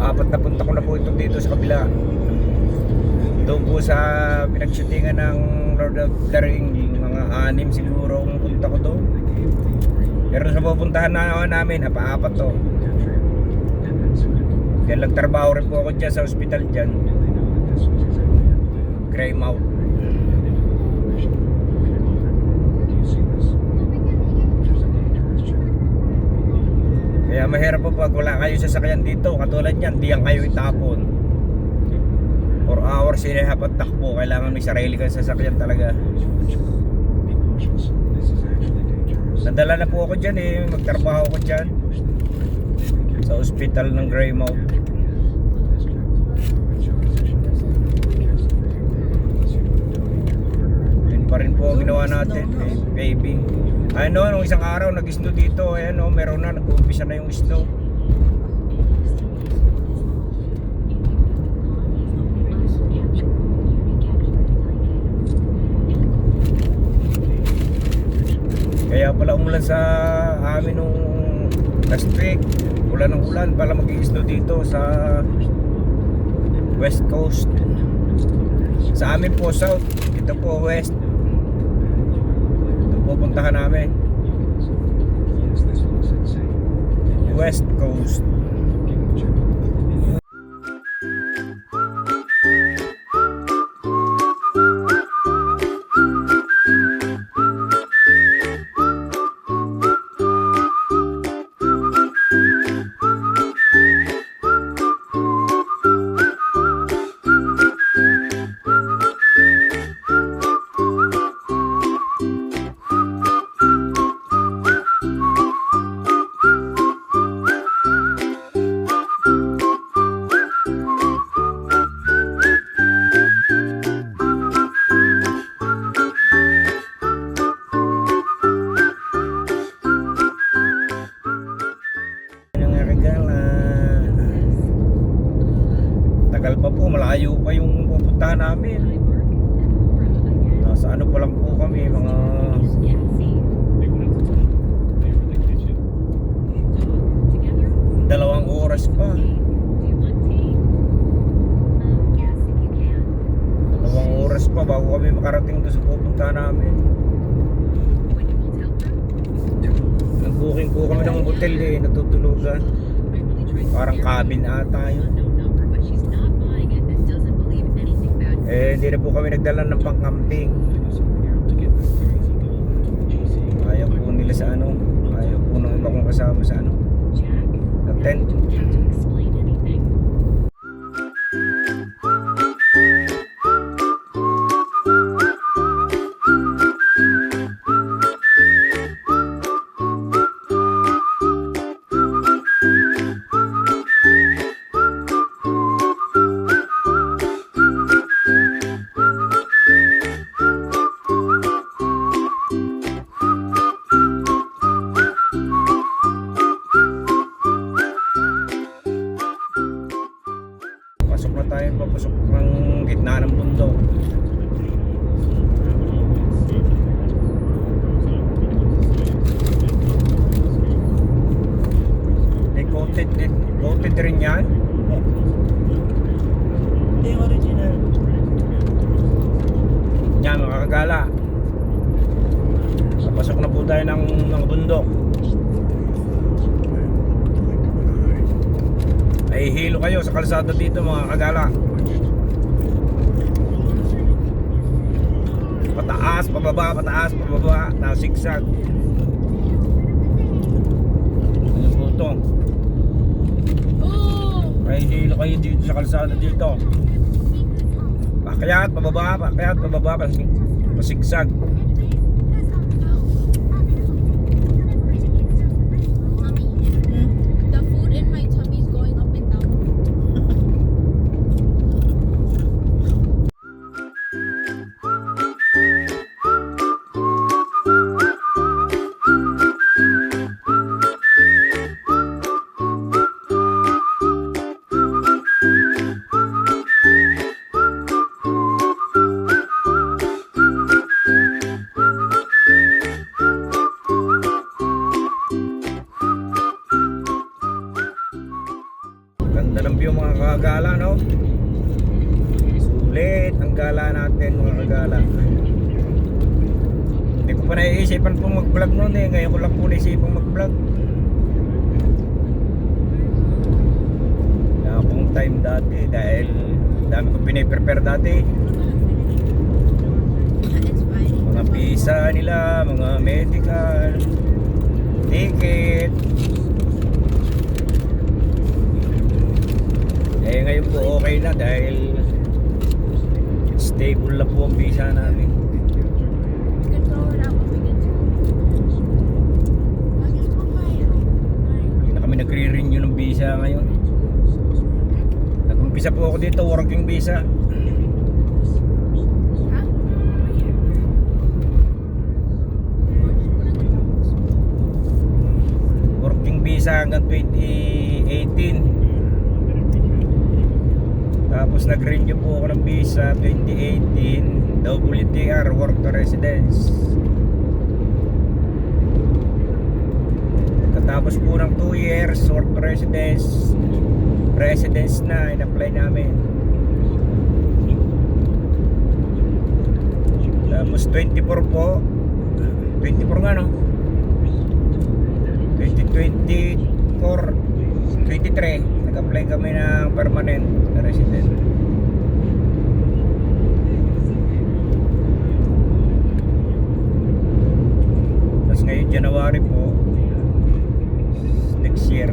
Speaker 1: Apat na punta ko na po ito dito sa kabila. Doon po sa pinagshootingan ng Lord of the Ring, mga 6 siguro ang punta ko doon. Pero sa pupuntahan namin, apa-apat to. Kaya nagtrabaho rin po ako dyan sa ospital dyan. Greymouth. Kaya mahirap po pag wala kayo sasakyan dito. Katulad yan, diyan kayo itapon. 4 hours and a half at takbo. Kailangan may sarili kang sasakyan talaga. Nadala na po ako dyan eh. Magtrabaho ako dyan sa ospital ng Greymouth. Yun pa rin po ang ginawa natin eh, paving. Ano, nung isang araw nag-snow dito. Ayan o, meron na, nag-umpisa na yung snow. Kaya pala umulan sa amin nung last week. Ulan ng ulan pala mag-i-snow dito sa West Coast. Sa amin po South, ito po West. Ito pupuntahan namin. West Coast. Tagal pa po, malayo pa yung pupuntahan namin. Nasa ano pa lang po kami, mga 2 oras pa. 2 oras pa bago kami makarating doon sa pupuntahan namin. Nag-booking po kami ng hotel eh, natutulugan. Parang cabin ata yun. Eh, hindi na po kami nagdala ng pang-camping. Ayaw po nila sa ano. Ayaw po ng iba kong kasama sa ano. Sa tent. Pasok na tayo, papasok ng gitna ng bundok. Coated rin yan.
Speaker 6: Ito yung original.
Speaker 1: Yan mga kagala. Papasok na po tayo ng bundok. Nahihilo kayo sa kalsada dito mga kagala. Pataas, pababa, nasigsag. Ano po ito? Nahihilo kayo dito sa kalsada dito. Pakyat, pababa, pasigsag.
Speaker 2: The food in my tummy is going up and down.
Speaker 1: Ganda ng view mga kagala, no? Sulit ang gala natin mga kagala. Hindi ko pa naiisipan po mag-vlog noon eh. Ngayon ko lang po naisipan mag-vlog. Wala akong time dati dahil dami ko piniprepare dati.
Speaker 2: It's fine.
Speaker 1: Mga visa nila, mga medical, ticket. Eh ngayon po okay na dahil stable na po ang visa namin.
Speaker 2: You can throw it out when we get to I just put my
Speaker 1: Hindi na kami nagre-renew ng visa ngayon. Nag-umpisa po ako dito, working visa.
Speaker 2: huh?
Speaker 1: Working visa hanggang 2018. Tapos nag-renew po ako ng visa 2018, WTR, work to residence. Katapos po ng 2 years work to residence na in-apply namin. Tapos 24 po, 24 nga no, 2024, 23 nag-apply kami ng permanent na resident. Tapos ngayon January po next year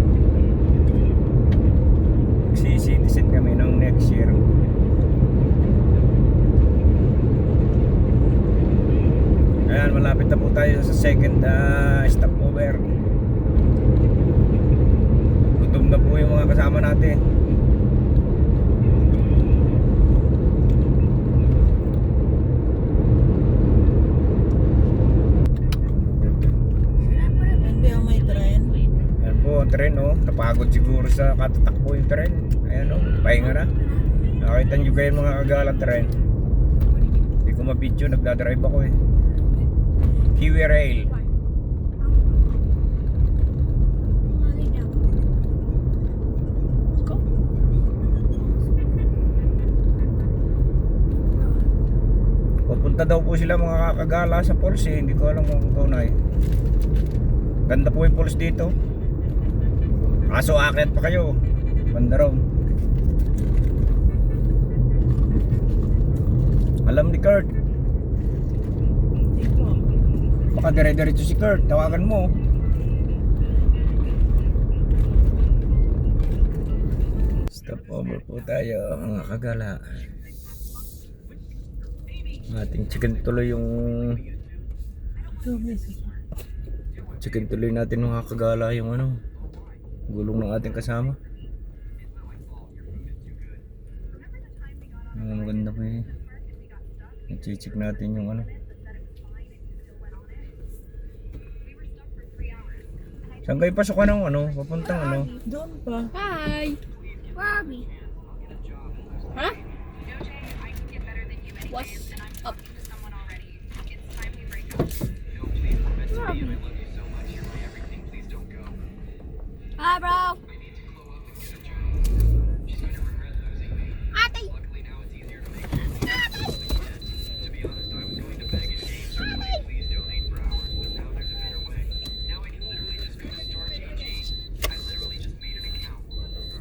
Speaker 1: citizen kami ng next year. Ayan, malapit na po tayo sa second stopover. Gutom na po yung mga kasama natin.
Speaker 6: Yan ba yung may tren?
Speaker 1: Ayan po ang tren oh. Napagod siguro sa katatakbo yung tren. Ayan oh, pahinga na. Nakita nyo kayo mga kagala tren. Hindi ko ma-video, nagdadrive ako eh. Kiwi Rail.
Speaker 2: lay down. Go.
Speaker 1: Pupunta daw po sila mga kakagala sa falls eh. Hindi ko alam kung tunay. Ganda po yung falls dito. Kaso aakyat pa kayo. Banda raw. Alam ni Kurt.
Speaker 6: Hindi po.
Speaker 1: Baka dire-diretso si Kurt. Tawagan mo. Stop over po tayo mga kagala. Ating chicken tuloy yung chicken tuloy natin mga kagala yung ano gulong ng ating kasama. Maganda po eh. I-check natin yung ano. Saan kayo pasukan ng ano? Papuntang ano?
Speaker 6: Doon pa.
Speaker 2: Hi. Robbie. Huh? What's up? Robbie. Hi, bro. Ate.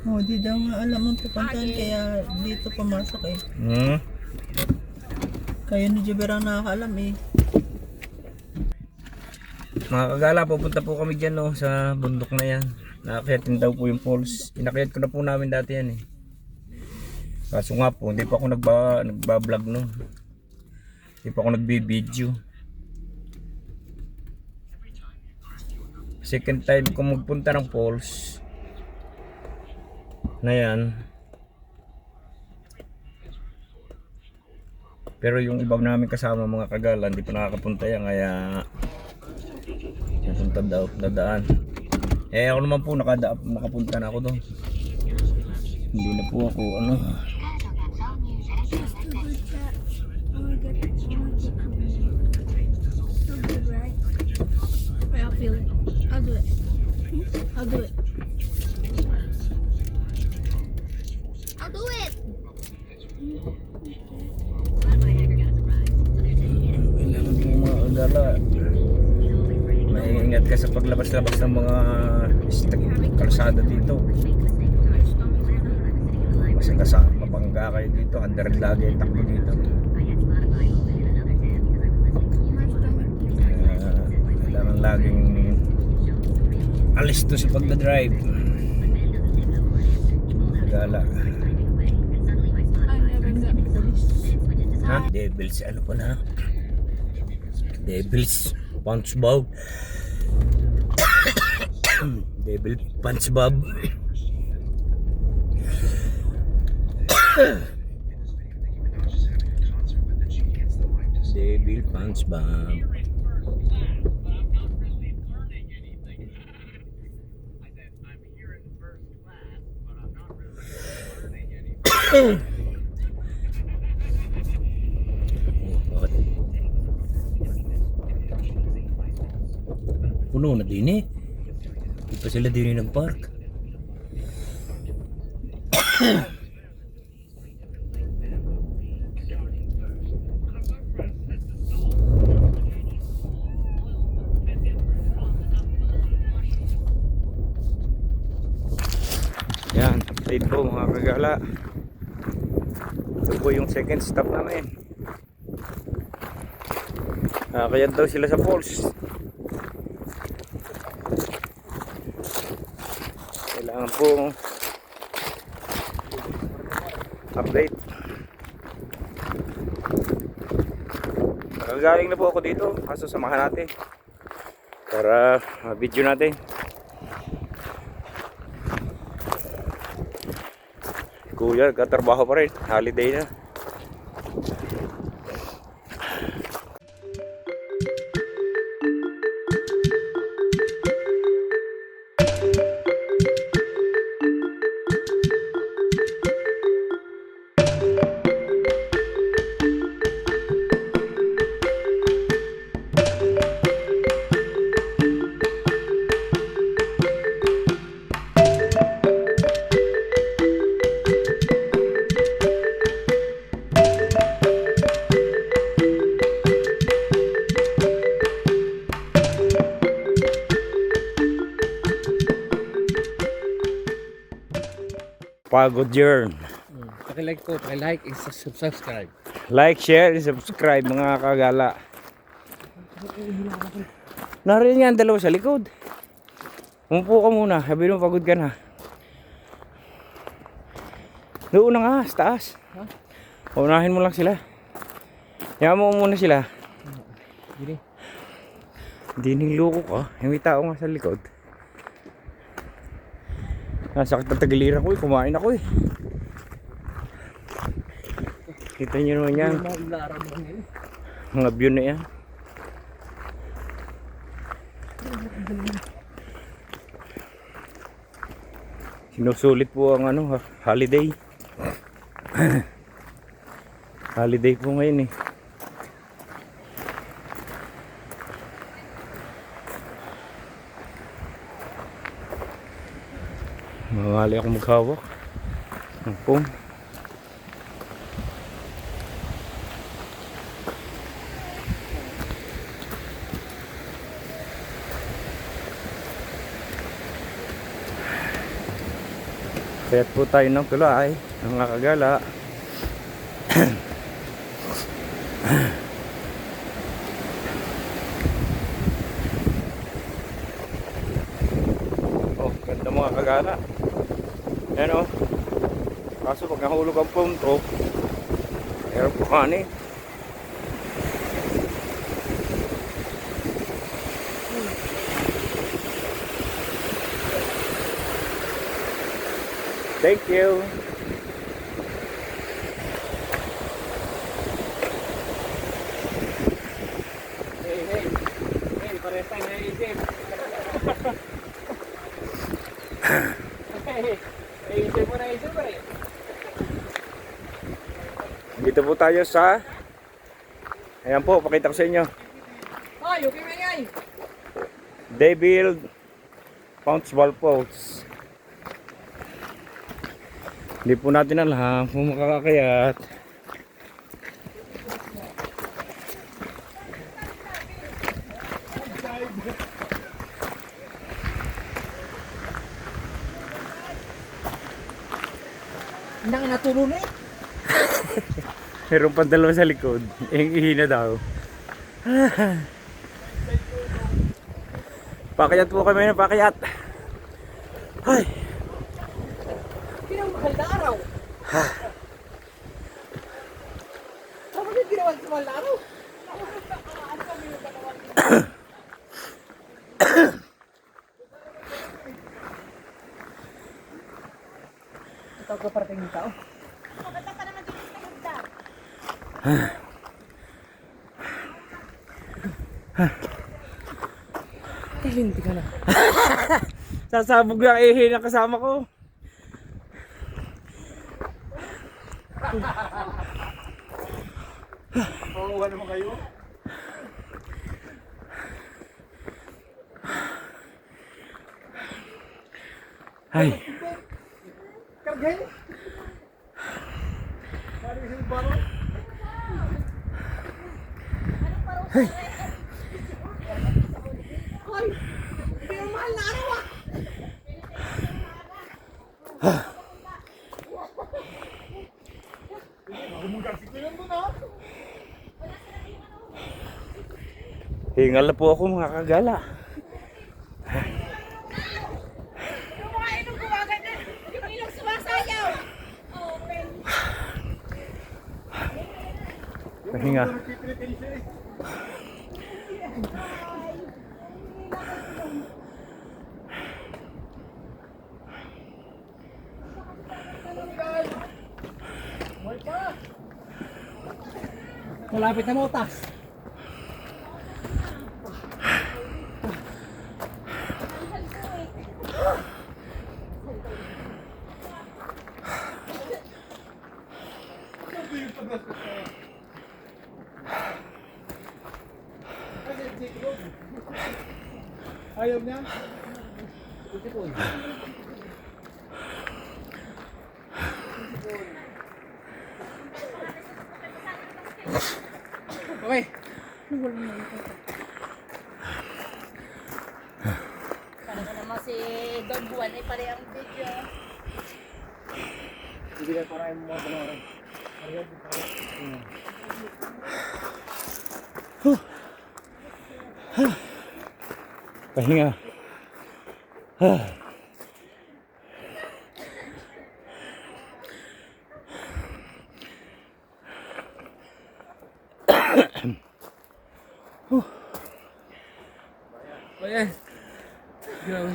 Speaker 6: Oh, di daw nga alam ang pupuntahan kaya dito pumasok eh. Kaya ni Juber ang nakakaalam eh.
Speaker 1: Mga kagala, pupunta po kami dyan no, sa bundok na yan. Nakakyatin daw po yung falls. Inakyat ko na po namin dati yan eh. Kaso nga po, hindi pa ako nagba-vlog no. Hindi pa ako nagbi-video. Second time ko magpunta ng falls na yan. Pero yung iba namin kasama mga kagala, hindi pa nakakapunta yan kaya napunta daw, dadaan. Eh ako naman po nakapunta na ako doon. Hindi na po ako ano.
Speaker 2: I'll feel it. I'll do it. I'll do it. I'll do it.
Speaker 1: Kailangan po mga kagala ka sa paglabas-labas ng mga kalsada dito. Masagasa, mabangga kayo dito, under lagi yung takbo dito. Kailangan laging alisto sa pagdadrive. Gala. Ha? Devils, ano pa na? Devils Punch Bob. Devil Punch Bob. Devil Punch Bob. Bakit? Puno na din eh. Di pa sila din nag-park. Yan, update po mga kagala. Ito po yung second stop namin. Kaya daw sila sa falls. Kailangan po update. Nakagaling na po ako dito, kaso samahan natin para video natin. Kuya, katrabaho pa rin, holiday na. Pagod yarn.
Speaker 5: Paki-like po, paki-like and subscribe.
Speaker 1: Like, share, and subscribe mga kagala. Naroon yan, dalawa sa likod. Umupo ka muna, sabi mo pagod ka na. Doon na nga, sa taas. Unahin mo lang sila. Yaman mo muna sila. Hindi niloko ka. May tao nga sa likod. Nasakit na tagiliran ko eh, kumain ako eh. Kita nyo naman yan. Mga view na yan. Sinusulit po ang ano, holiday. Holiday po ngayon eh. Mamali ako maghawak ng phone. Kayat po tayo ng tulay, mga kagala. Oh, ganda mga kagala. Yan o. Kaso pag nahulog ang phone to, meron po kanin. Thank you.
Speaker 5: Hey, pares tayo naisip. Naisip mo pa rin.
Speaker 1: Dito po tayo sa, ayan po, pakita ko sa inyo,
Speaker 5: Ay, okay na yan.
Speaker 1: Devil Punch Bob Falls. Hindi po natin alam kung makakakayat.
Speaker 4: Hindi nga natulog na eh.
Speaker 1: Meron pang dalawa sa likod. Yung ihina daw. Pakyat po kami ng pakyat. Ay.
Speaker 4: Pinamahal na araw. Bakit ginawa sa mahal na araw? Ito ka parating ng tao. Hindi ka na.
Speaker 1: Sasabog lang ihina kasama ko.
Speaker 4: Pakuha naman kayo.
Speaker 1: Ay.
Speaker 4: Kargay. Parang isang baro. Ay. Pinamahal na araw ah.
Speaker 1: Hingal na po ako mga kagala. Pahinga.
Speaker 4: Malapit na motas. Ayaw niya? Okay.
Speaker 6: Para ka naman si Don Juan ay pare ang video.
Speaker 4: Hindi na para yung mga panawaran.
Speaker 1: Pahinga.
Speaker 4: Ayan. Grabe.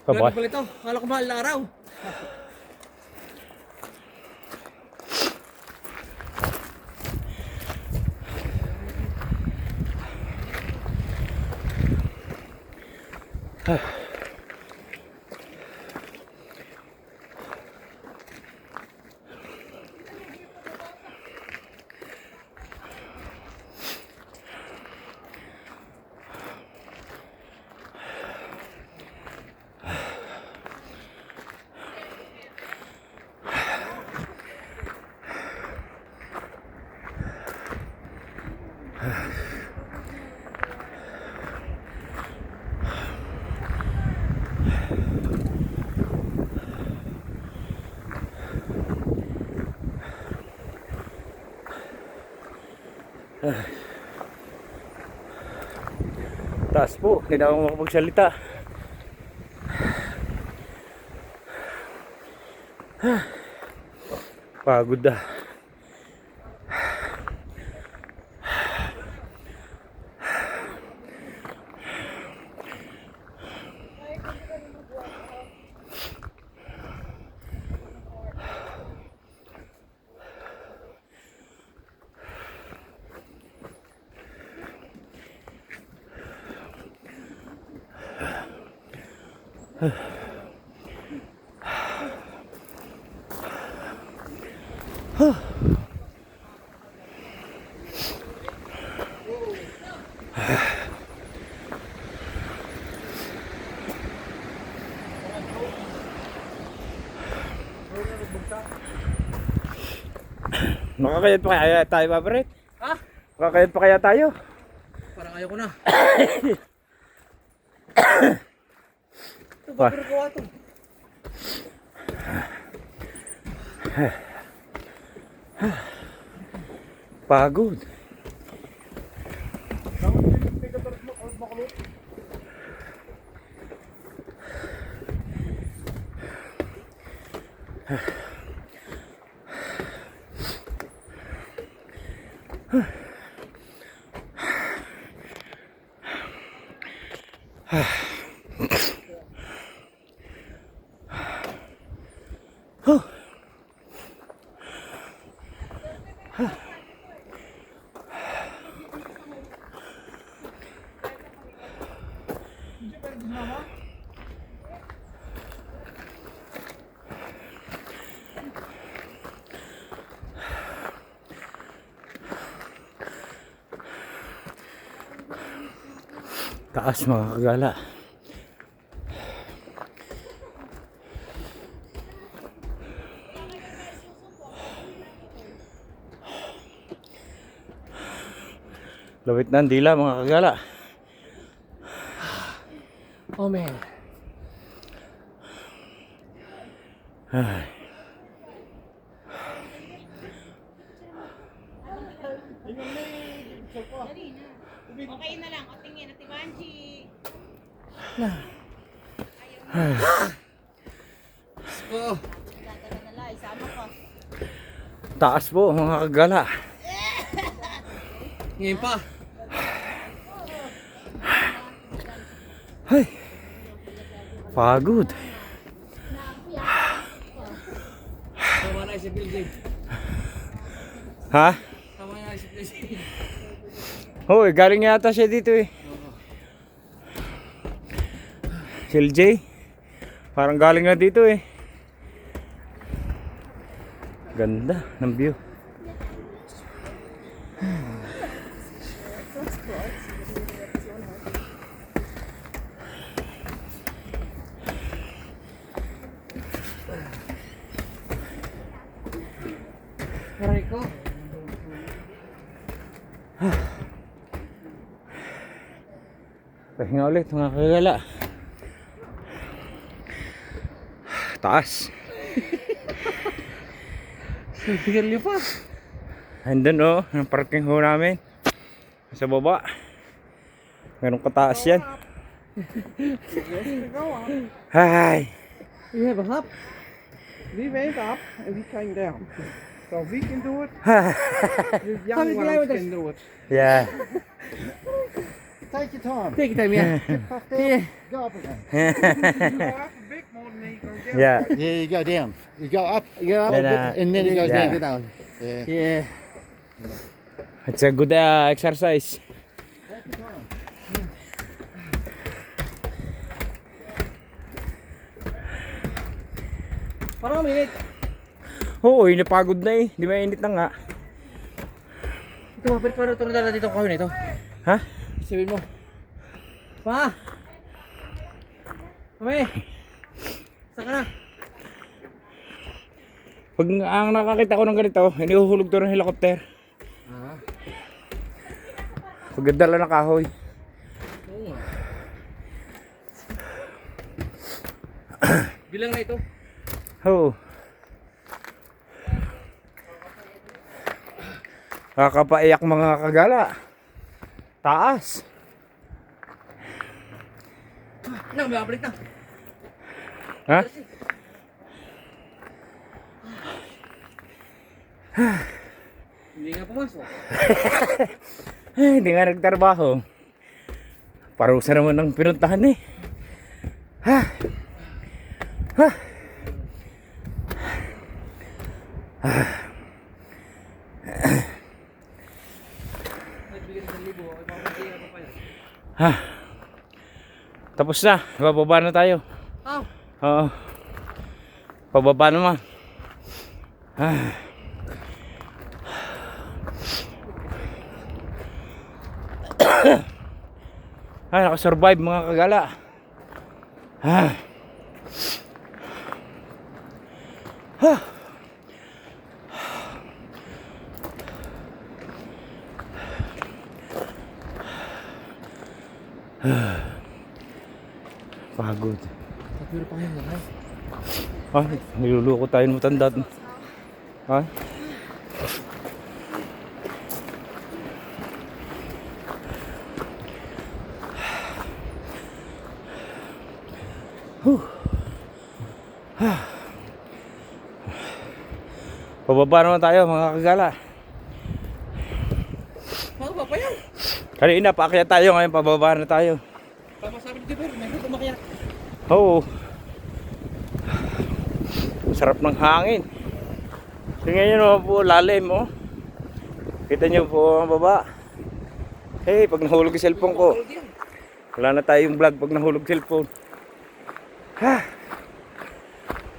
Speaker 1: Kabay.
Speaker 4: Grabe pala ito. Kala ko mahal na araw.
Speaker 1: Taas po, hindi na ako makapagsalita. Pagod na. Makakayat pa kaya tayo, Babret?
Speaker 4: Ha?
Speaker 1: Makakayat pa kaya tayo?
Speaker 4: Parang ayaw ko na. Ito,
Speaker 1: Pa-
Speaker 4: bakit gawa ito?
Speaker 1: Pagod. Taas mga kagala. Lawit na ang dila mga kagala.
Speaker 5: Oh man.
Speaker 1: Ay.
Speaker 5: Oh.
Speaker 1: Taas po mga kagala.
Speaker 5: Ngayon pa.
Speaker 1: Ay. Pagod.
Speaker 5: Tama na si Bill.
Speaker 1: Ha?
Speaker 5: Tama na si Bill.
Speaker 1: Hoy, galing yata siya dito eh. Si LJ. Parang galing na dito eh. Ganda ng view.
Speaker 5: Aray ko.
Speaker 1: Pahinga ulit mga kagala. Taas.
Speaker 5: Tigil niyo pa.
Speaker 1: Andun oh, ang parking ho namin. Sa baba. Meron kataas yan. Hi.
Speaker 5: You have a hop. We went up and we came down. So we can do it. These young ones can do it.
Speaker 1: Yeah.
Speaker 4: Take your time.
Speaker 5: Take your time, yeah. Yeah.
Speaker 4: Go up again.
Speaker 1: Yeah.
Speaker 4: Yeah, you go down. You go up.
Speaker 5: You up,
Speaker 4: And then it goes
Speaker 1: Yeah.
Speaker 4: down. Yeah.
Speaker 5: Yeah.
Speaker 1: It's a good exercise.
Speaker 5: Parang minute.
Speaker 1: Oo, napagod na eh. Di mainit na nga.
Speaker 5: Ito, mapit pa rin na dito ko nito.
Speaker 1: Ha?
Speaker 5: Sabihin mo. Pa! Mami! Saan ka na?
Speaker 1: Pag ang nakakita ko ng ganito, inihuhulog to ng helicopter.
Speaker 5: Ah.
Speaker 1: Pagdala na kahoy.
Speaker 5: Oo nga. Bilang na ito.
Speaker 1: Oo. Kakapaiyak mga kagala. Taas.
Speaker 5: Na, may abalik na.
Speaker 1: Ha?
Speaker 5: Hindi nga pumasok.
Speaker 1: Hindi nga nagtrabaho. Parusa naman ng pinuntahan eh. Ha? Ha? Ha? Tapos na. Bababa na tayo.
Speaker 5: Oh.
Speaker 1: Oo. Pababa naman. Ah. Ay, nakasurvive mga kagala. Ah. Ah. Pagod.
Speaker 5: Tatwiro pa kayo na.
Speaker 1: Ay, niluluko tayo ng matanda. Ha? Pababa naman tayo mga kagala.
Speaker 5: Mga pa yan.
Speaker 1: Kanina paakyat tayo, ngayon pababa na tayo.
Speaker 5: Tama sabi ni Jiber, may kumakyat.
Speaker 1: Oo. Sarap ng hangin. Tingnan nyo naman po, lalim oh. Kita nyo po ang baba. Hey, pag nahulog yung cellphone ko. Wala na tayong vlog pag nahulog cellphone. Ha.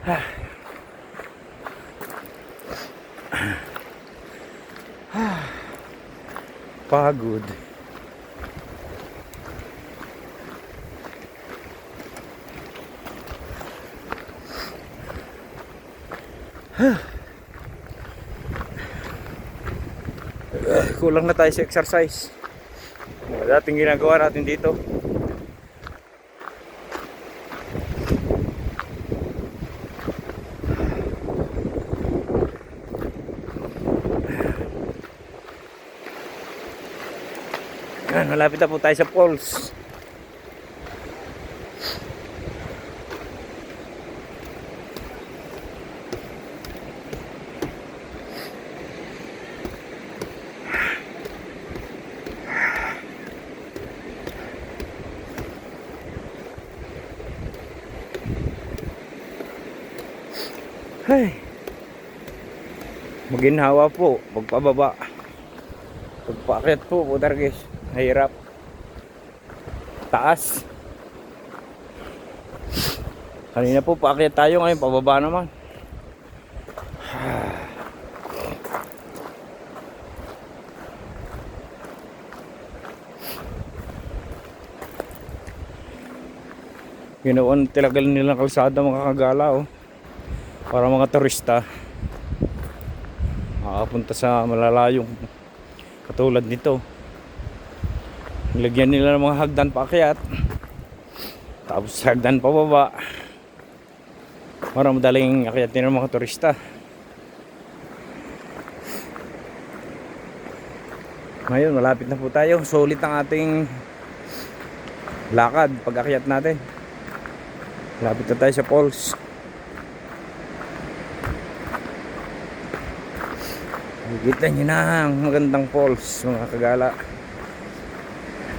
Speaker 1: Ha. Ha. Pagod. Kulang na tayo sa exercise. Dating ginagawa natin dito. Yan, malapit na po tayo sa falls. Hey. Maginhawa po, pagpababa. Pagpaakyat po, putar guys. Hirap. Taas. Kanina po paakyat tayo, ngayon pababa naman. Ginawan talaga nilang kalsada mga kagala oh. Para mga turista makapunta sa malalayong katulad nito. Nilagyan nila ng mga hagdan paakyat, tapos hagdan pababa para madaling akyatin ng mga turista. Ngayon malapit na po tayo. Solid ang ating lakad pag akyat natin. Malapit na tayo sa falls. Nakikita nyo na ang magandang falls mga kagala.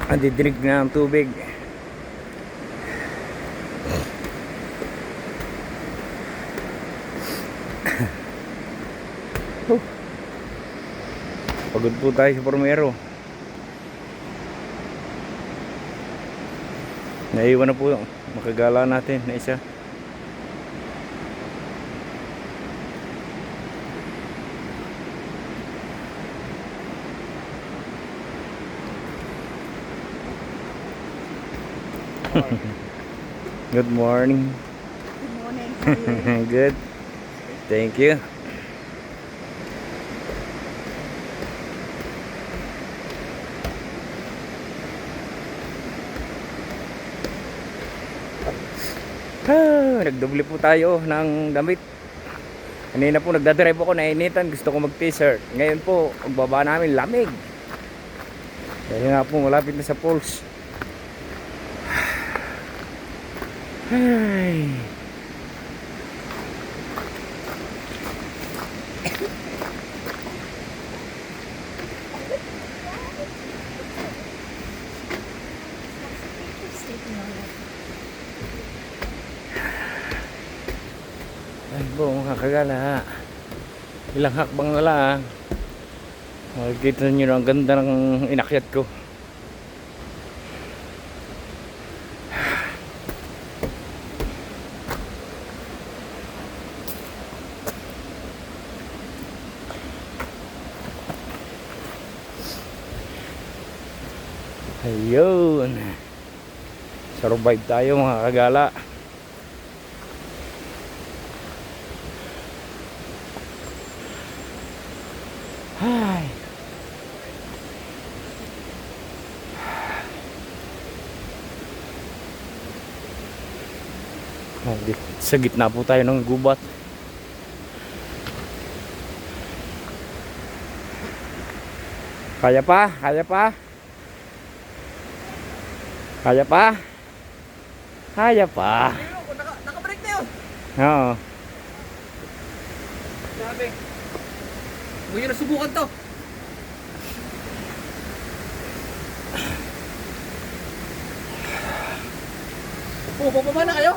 Speaker 1: Didirig na ang tubig. Pagod po tayo sa Pormero. Naiwan na po makagala natin na isa. Good morning.
Speaker 6: Good morning. How are you?
Speaker 1: Good. Thank you. Nagdoble po tayo ng damit. Kanina po nagdadrive ako, nainitan, gusto ko mag-t-shirt. Ngayon po, pagbaba namin, lamig. Dahil nga po, malapit na sa falls. Ay. Ay po mga kagala, ilang hakbang na lang. Makikita nyo na ang ganda ng inakyat ko. Ayun, survive tayo mga kagala. Ay. Sa gitna po tayo ng gubat. Kaya pa? Kaya pa? Kaya pa? Kaya pa?
Speaker 4: Naka-break na yun.
Speaker 1: Oo.
Speaker 4: Grabe. Huwag nyo nasubukan to. Bababa na kayo?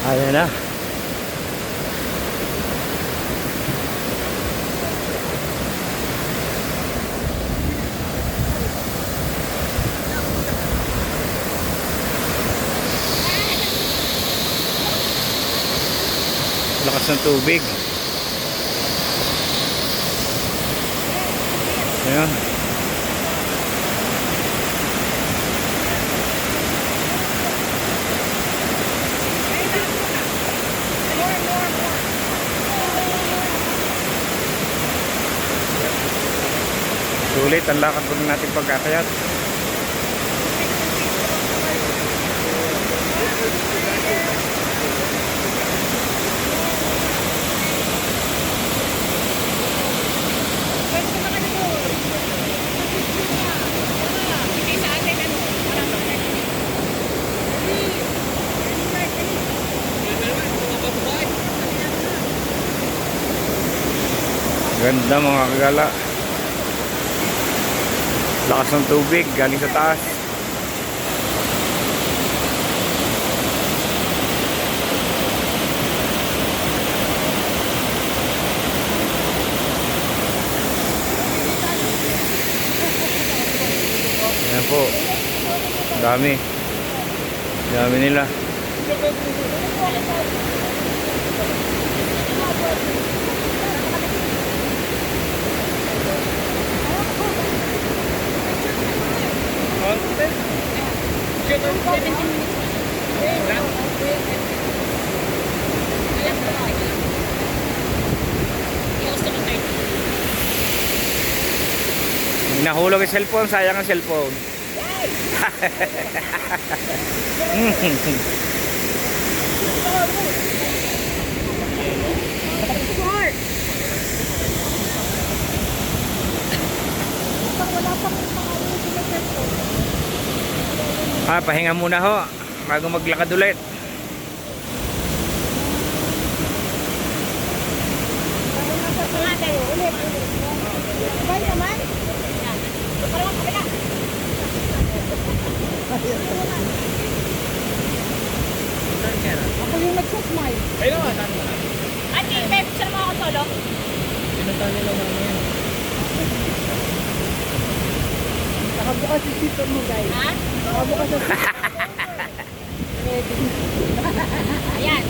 Speaker 1: Ayan na. Lakas ng tubig. Ayan. Sulit ang lakad po natin pagkakayat. Ganda mga kagala. Lakas ng tubig galing sa taas. Ayan po. Dami. Dami nila. Nahulog yung cellphone, sayang ang cellphone. Pahinga muna ho bago maglakad ulit.
Speaker 6: Ako yung nagsasmile.
Speaker 2: Ate, may picture mo ako solo?
Speaker 6: Nakabukas yung sipon mo, guys.
Speaker 2: Ha?
Speaker 6: Nakabukas yung
Speaker 2: Ayan.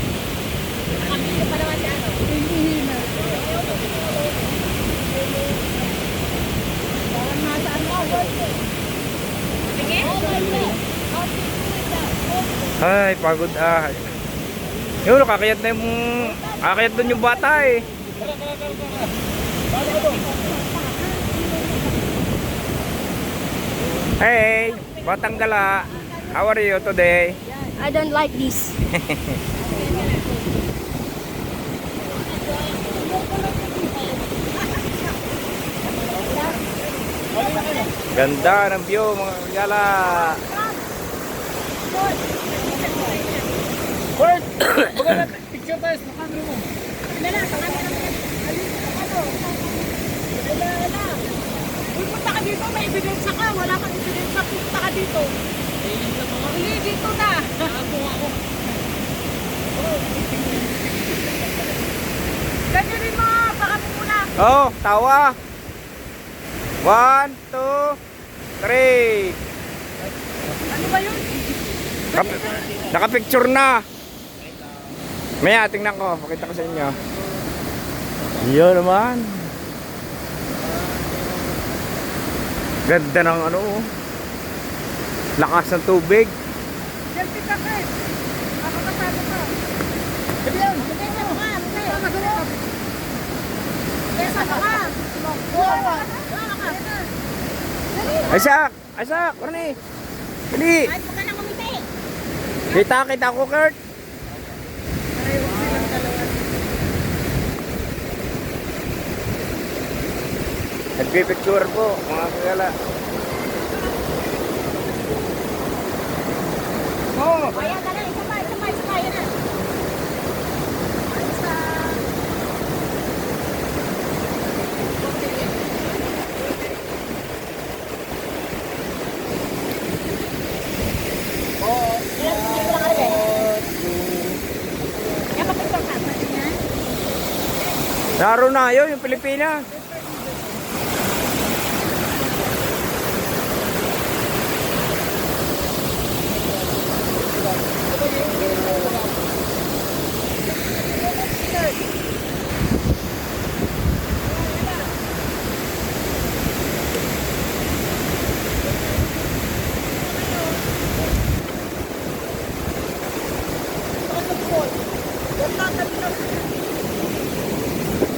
Speaker 2: Nakambili pa naman si ano.
Speaker 6: hihina. Parang nasa ano ako.
Speaker 2: Sige?
Speaker 1: Ay, pagod ah. Yun, kakayat na yung kakayat doon yung bata eh. Hey, Batang Gala. How are you today?
Speaker 3: I don't like this.
Speaker 1: Ganda ng view mga kagala.
Speaker 4: Bert! Baga natin, picture tayo sa camera mo.
Speaker 2: Punta ka dito, may ebidensya ka. Wala kang ebidensya, punta ka dito. Hindi, dito na. Ganyanin mo, baka mo muna.
Speaker 1: Oh, tawa. 1, 2. 3.
Speaker 2: Ano ba yun?
Speaker 1: Nakapicture na. Maya, tingnan ko. Pakita ko sa inyo. Yun naman. Ganda ng ano. Lakas ng tubig.
Speaker 2: Selfie ka, Kurt. Makakasama ka. Sabi yan. Sama ka. Sama ka. Sama ka.
Speaker 1: Isaac! Isaac! Rani! Dali!
Speaker 2: Kahit huwag ka nang umiti.
Speaker 1: Kita ko, Kurt! Nagpipicture po, mga kagala.
Speaker 2: Kaya ka na. Isa pa. Yan na. Ayos na.
Speaker 1: Naroon na yun, yung Pilipina.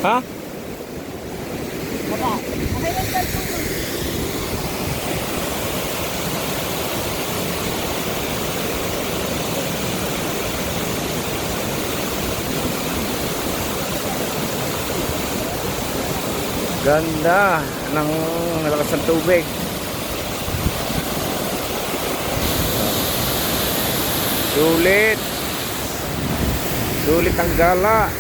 Speaker 1: Ha? Ganda ng lakas ng tubig. Sulit. Sulit ang gala.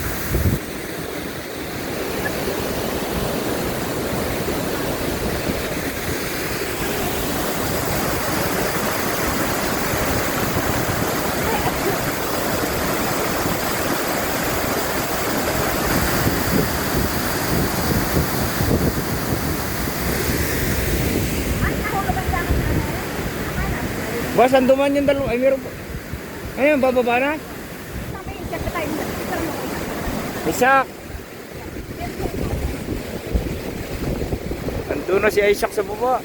Speaker 1: Boss, anduman yung dalawa. Ay, meron po. Ayun, bababa na. Isaac. Andun na si Isaac sa baba.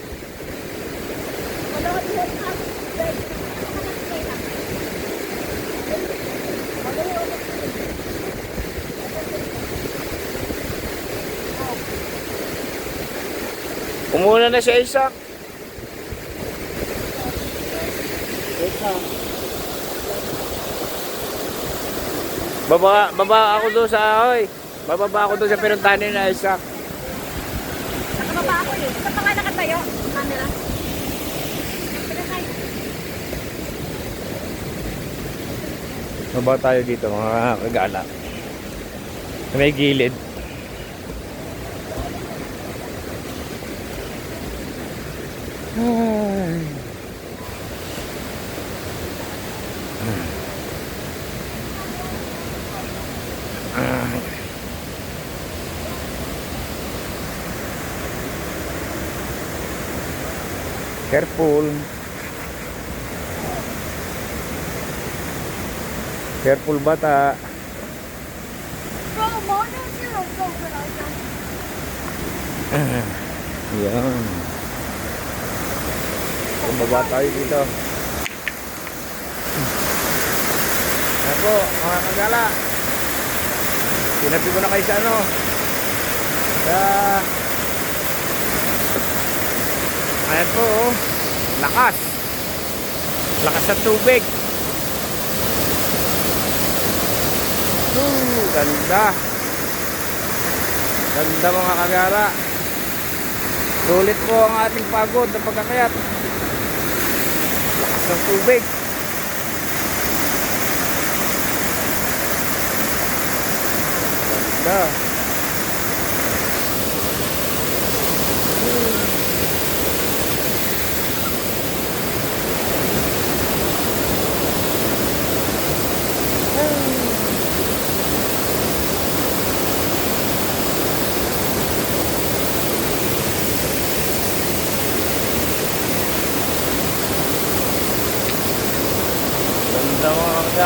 Speaker 1: Umuna na si Isaac. Baba ako doon sa ahoy. Bababa ako doon sa pinuntahan ni Isaac.
Speaker 2: Nakababa ako eh. Saan pa nga nakatayo? Camera.
Speaker 1: Baba tayo dito mga kagala. May gilid. Ay. Careful. Careful bata. Yan. Bumaba tayo dito. Ako, mga kagala. Sinabi ko na kayo sa ano. Sa... Ayan po, oh. Lakas. Lakas sa tubig. Ganda. Ganda mga kagala. Sulit po ang ating pagod na pagkakayat. Lakas ng tubig. Ganda.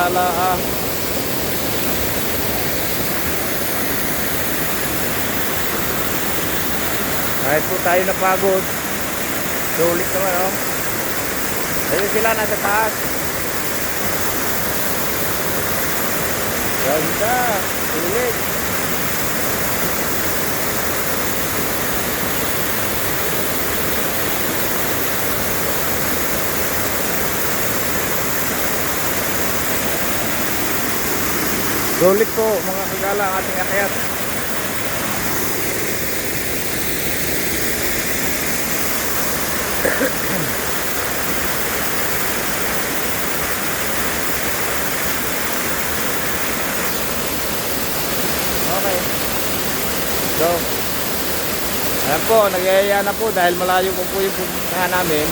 Speaker 1: kagala. Kahit po tayo napagod, sulit naman, oh. Ayun sila nasa taas. Ganda, sulit. Sulit po mga kagala ang ating akyat. Okay. So, ayan po, nagyayaya na po dahil malayo po po yung pupuntahan namin.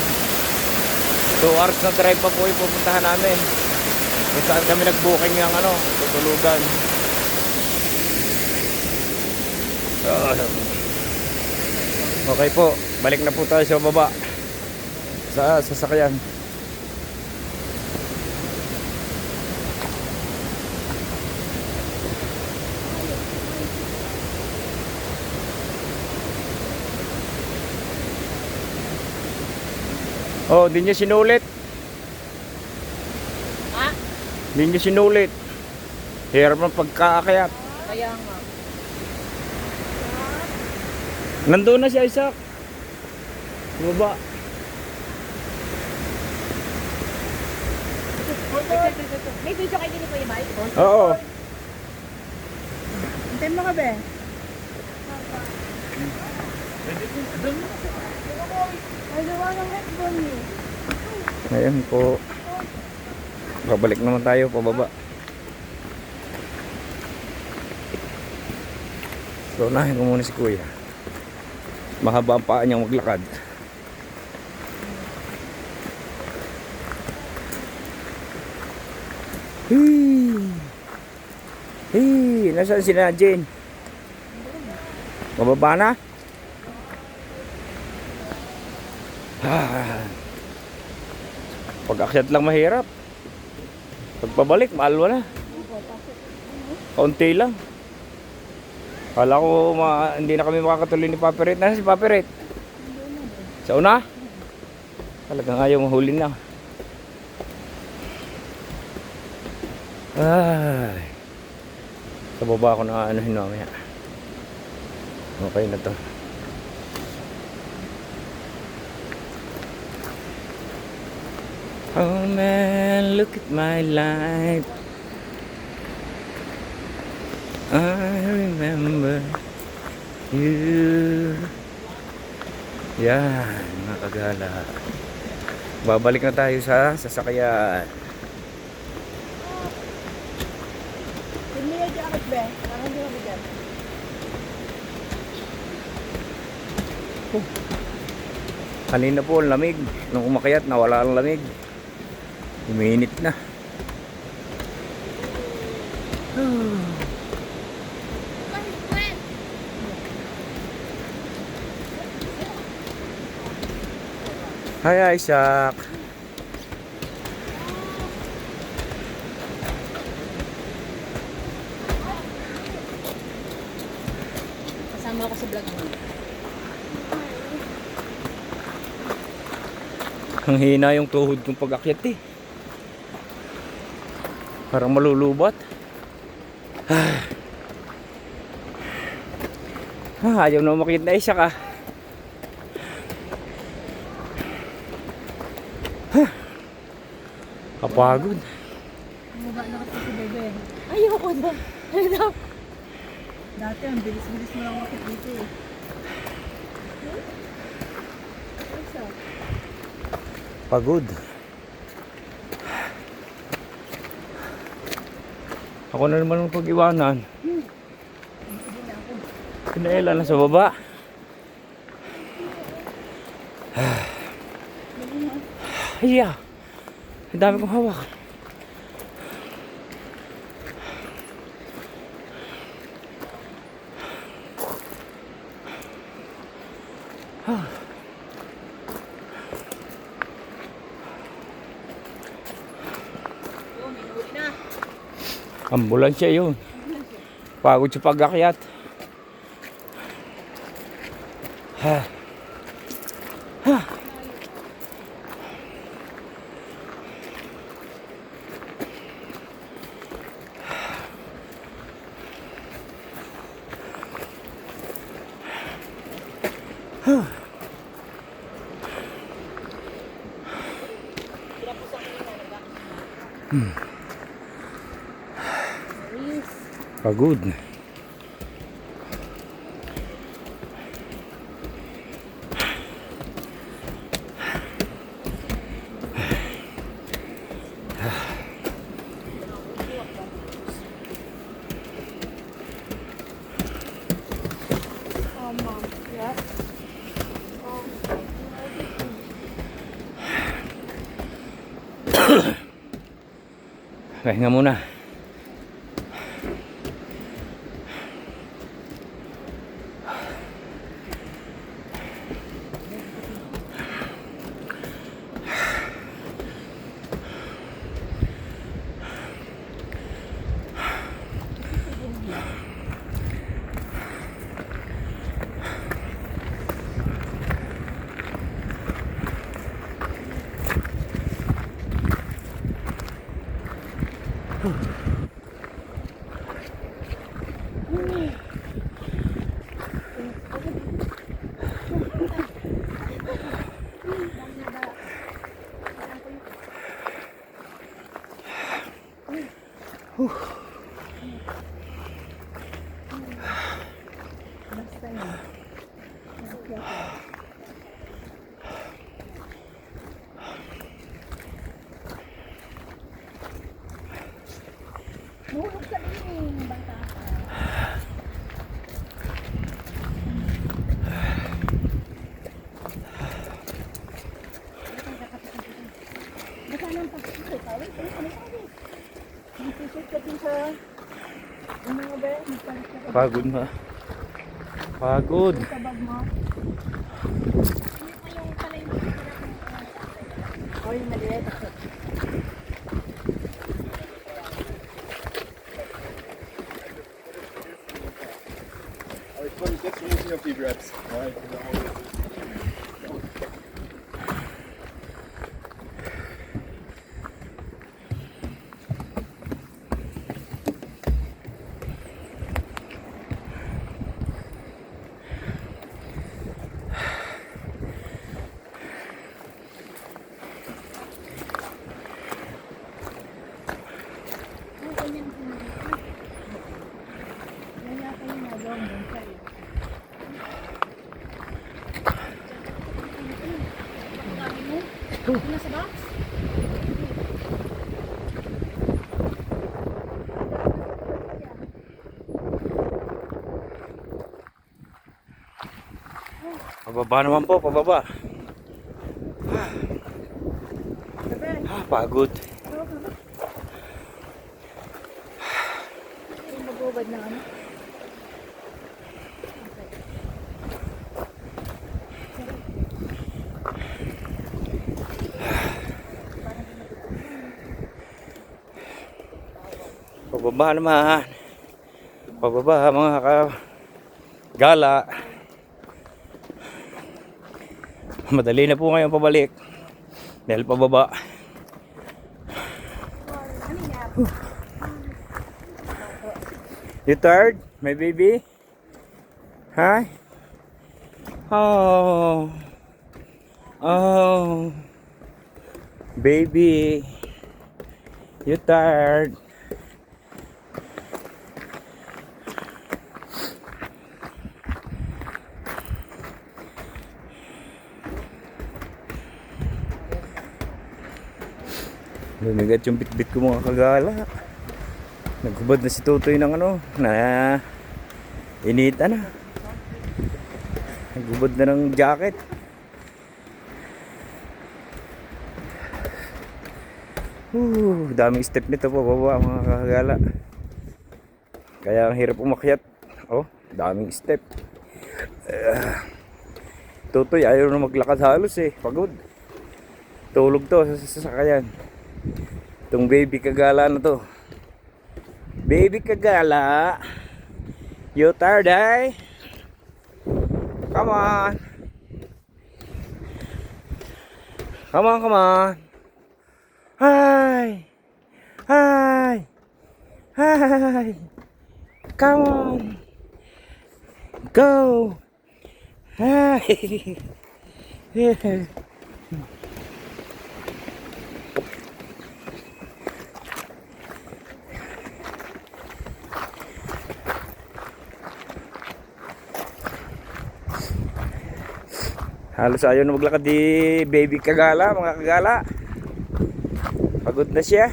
Speaker 1: 2 hours na drive pa po yung pupuntahan namin. Kung saan kami nag-booking ng tutulugan. So, okay po, balik na po tayo sa baba. Sa sasakyan. Oh, hindi niya sinulit.
Speaker 2: Ha?
Speaker 1: Hindi niya sinulit. Hirap ng pagkaakyat.
Speaker 2: Kaya nga.
Speaker 1: Nandun na si Isaac. Baba.
Speaker 2: May video kayo din po yung mic?
Speaker 1: Oo.
Speaker 6: Hintayin mo ka, be.
Speaker 1: Ngayon po. Babalik naman tayo pababa. So, unahin ko muna si Kuya. Mahaba ang paa niyang maglakad. Hey, nasaan si Jane? Bababa na? Pag-akyat lang mahirap. Pagpabalik, mahal wala. Kaunti lang. Kala ko hindi na kami makakatuloy ni Papiret. Nasaan si Papiret? Sa una? Talagang ayaw mahuli na. Ay. Sa baba ako na anuhin mamaya. Okay na to. Oh man, look at my life. I remember you. Yan, mga kagala. Babalik na tayo sa sasakyan.
Speaker 6: Hindi yung jacket, be. Parang hindi mo bigyan.
Speaker 1: Kanina po, ang lamig. Nung umakyat, nawala ang lamig. Uminit na. Hi, Isaac.
Speaker 2: Kasama ako sa vlog mo.
Speaker 1: Ang hina yung tuhod kong pag-akyat eh. Parang malulubat. Ayaw na umakyat na isa ka. Kapagod.
Speaker 6: Bumaba na kasi si bebe.
Speaker 2: Ayoko na. Ano daw?
Speaker 6: Dati, ang bilis-bilis mo lang makit dito eh.
Speaker 1: Pagod. Ako na naman ang pag-iwanan. Pinaela na sa baba. Hiya. Ang dami kong hawak.
Speaker 2: May huli na.
Speaker 1: Ambulansya yun. Pagod sa pag-akyat. Ha. Ha. Pagod.
Speaker 3: Oh, Mom. Yeah.
Speaker 1: Pahinga muna. Pagod na. Pagod. Pababa naman po, pababa. Pagod.
Speaker 3: Magubad na ano?
Speaker 1: Pababa naman. Pababa mga gala. Madali na po ngayon pabalik. Dahil pababa. You tired, my baby? Hi? Oh. Oh. Baby. You tired? Lumigat yung bitbit ko mga kagala. Naghubad na si Tutoy ng ano, na inita na. Naghubad na ng jacket. Daming step nito po baba mga kagala. Kaya ang hirap umakyat. Oh, daming step. Tutoy ayaw na maglakad halos eh, pagod. Tulog to sa sasakyan. Itong baby kagala na to. Baby Kagala. You tired, eh? Come on. Come on, come on. Hi. Hi. Hi. Come on. Go. Hi. Halos ayaw na maglakad di Baby Kagala, mga Kagala. Pagod na siya.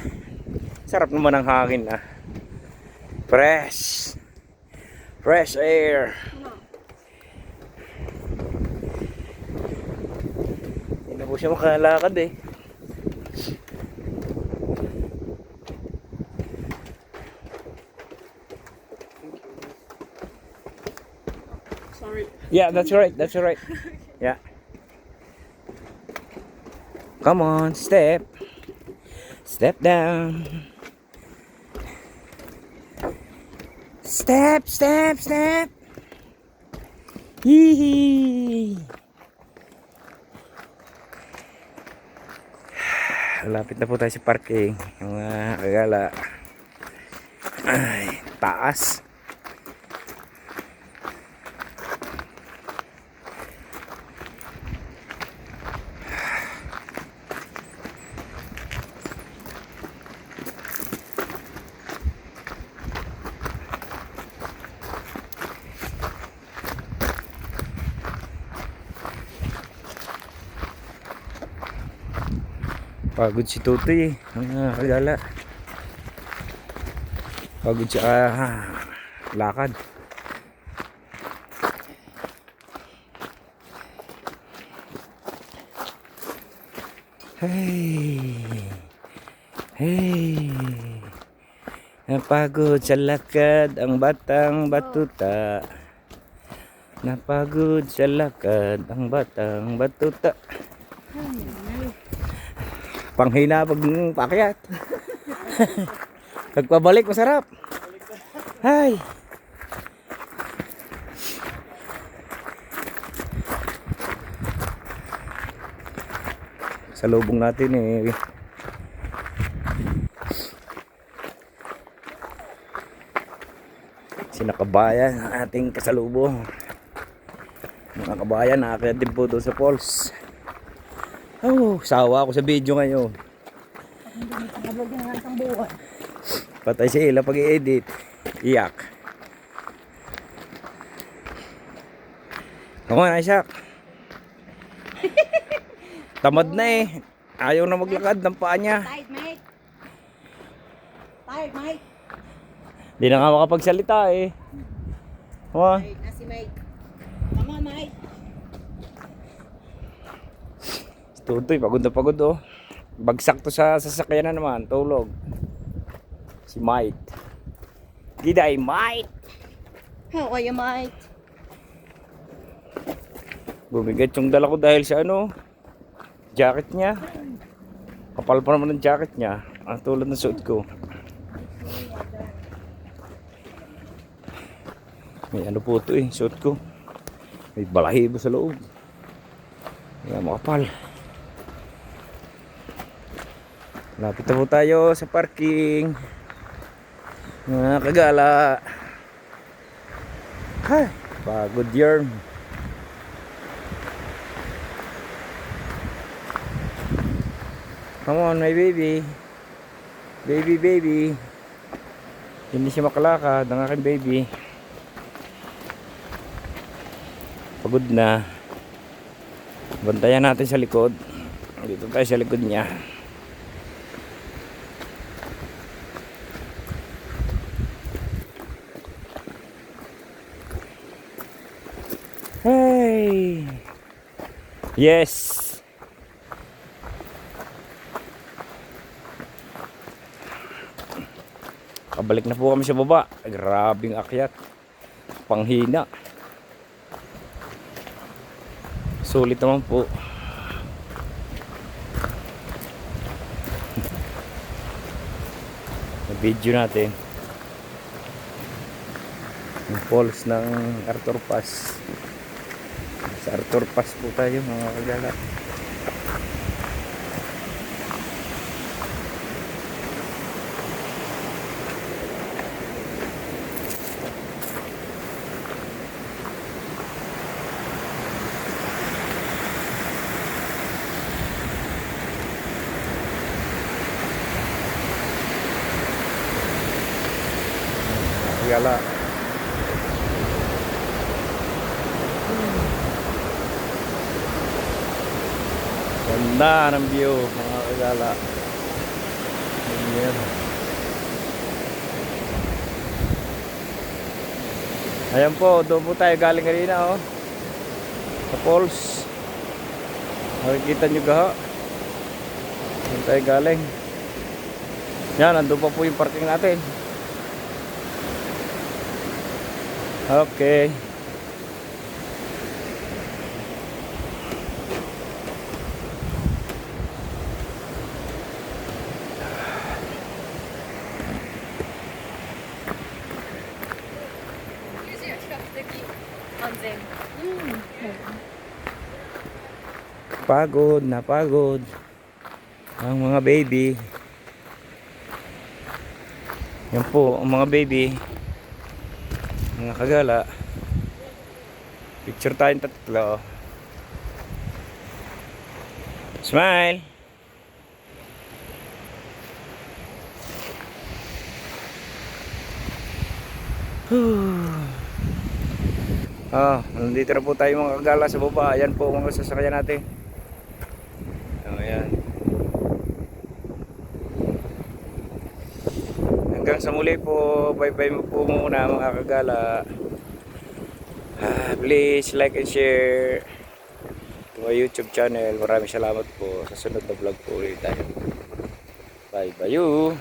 Speaker 1: Sarap naman ang hangin ah. Fresh. Fresh air. Hindi na po siya makalakad eh.
Speaker 2: Sorry.
Speaker 1: Yeah, that's right. That's right. Yeah. Come on, step. Step down. Step, step, step. Hee. Lapit na po tayo sa parking. Mga Kagala. Ay, taas. Pagod si Tutoy eh, mga Kagala. Pagod siya lakad. Hey. Hey. Napagod sa lakad ang batang batuta. Napagod sa lakad ang batang batuta. Panghina pag pakyat. Pagpabalik masarap. Hay. Salubong natin eh. Sinakabayan ang ating kasalubong. Mga kabayan, nakakaya din po doon sa falls. Oh, sawa ako sa video ngayon. Patay si Ila pag i-edit. Iyak. Come on, Isaac. Tamad na eh. Ayaw na maglakad ng paa niya.
Speaker 2: Tired, mate. Tired, mate.
Speaker 1: Di na nga makapagsalita eh. Oh.
Speaker 2: Nasi, mate. Come on, mate.
Speaker 1: Tutoy, pagod na pagod oh. Bagsak to sa sasakyan na naman, tulog. Si Mike. Diday, Mike.
Speaker 2: How are you, mate?
Speaker 1: Bumigat yung dala ko dahil sa ano, jacket niya. Kapal pa naman ng jacket niya. Ang tulad ng suot ko. May ano po ito eh, suot ko. May balahibo sa loob. Kaya makapal. Lapit na po tayo sa parking. Mga Kagala. Ay, pagod yarn. Come on, my baby. Baby, baby. Hindi siya makalakad, ang aking baby. Pagod na. Bantayan natin sa likod. Dito tayo sa likod niya. Hey! Yes! Kabalik na po kami sa baba. Grabing akyat. Panghina. Sulit naman po. Video natin. Yung falls ng Arthur Pass. Sa Arthur Pass po tayo mga kagala. Kagala. Ganda ng view mga kagala. Ayan. Ayan po, doon po tayo galing kanina oh. Sa falls. Makikita nyo gaho. Doon tayo galing. Yan, nandun pa po yung parking natin. Okay. Pagod na pagod ang mga baby. Yan po ang mga baby, mga kagala. Picture tayong tatlo. Smile. Nandito na po tayo mga kagala sa baba. Ayan po mga sasakyan natin. Ayan. Hanggang sa muli po. Bye bye po muna mga kagala. Please like and share to my YouTube channel. Maraming salamat po. Sa sunod na vlog po ulit tayo. Bye bye you.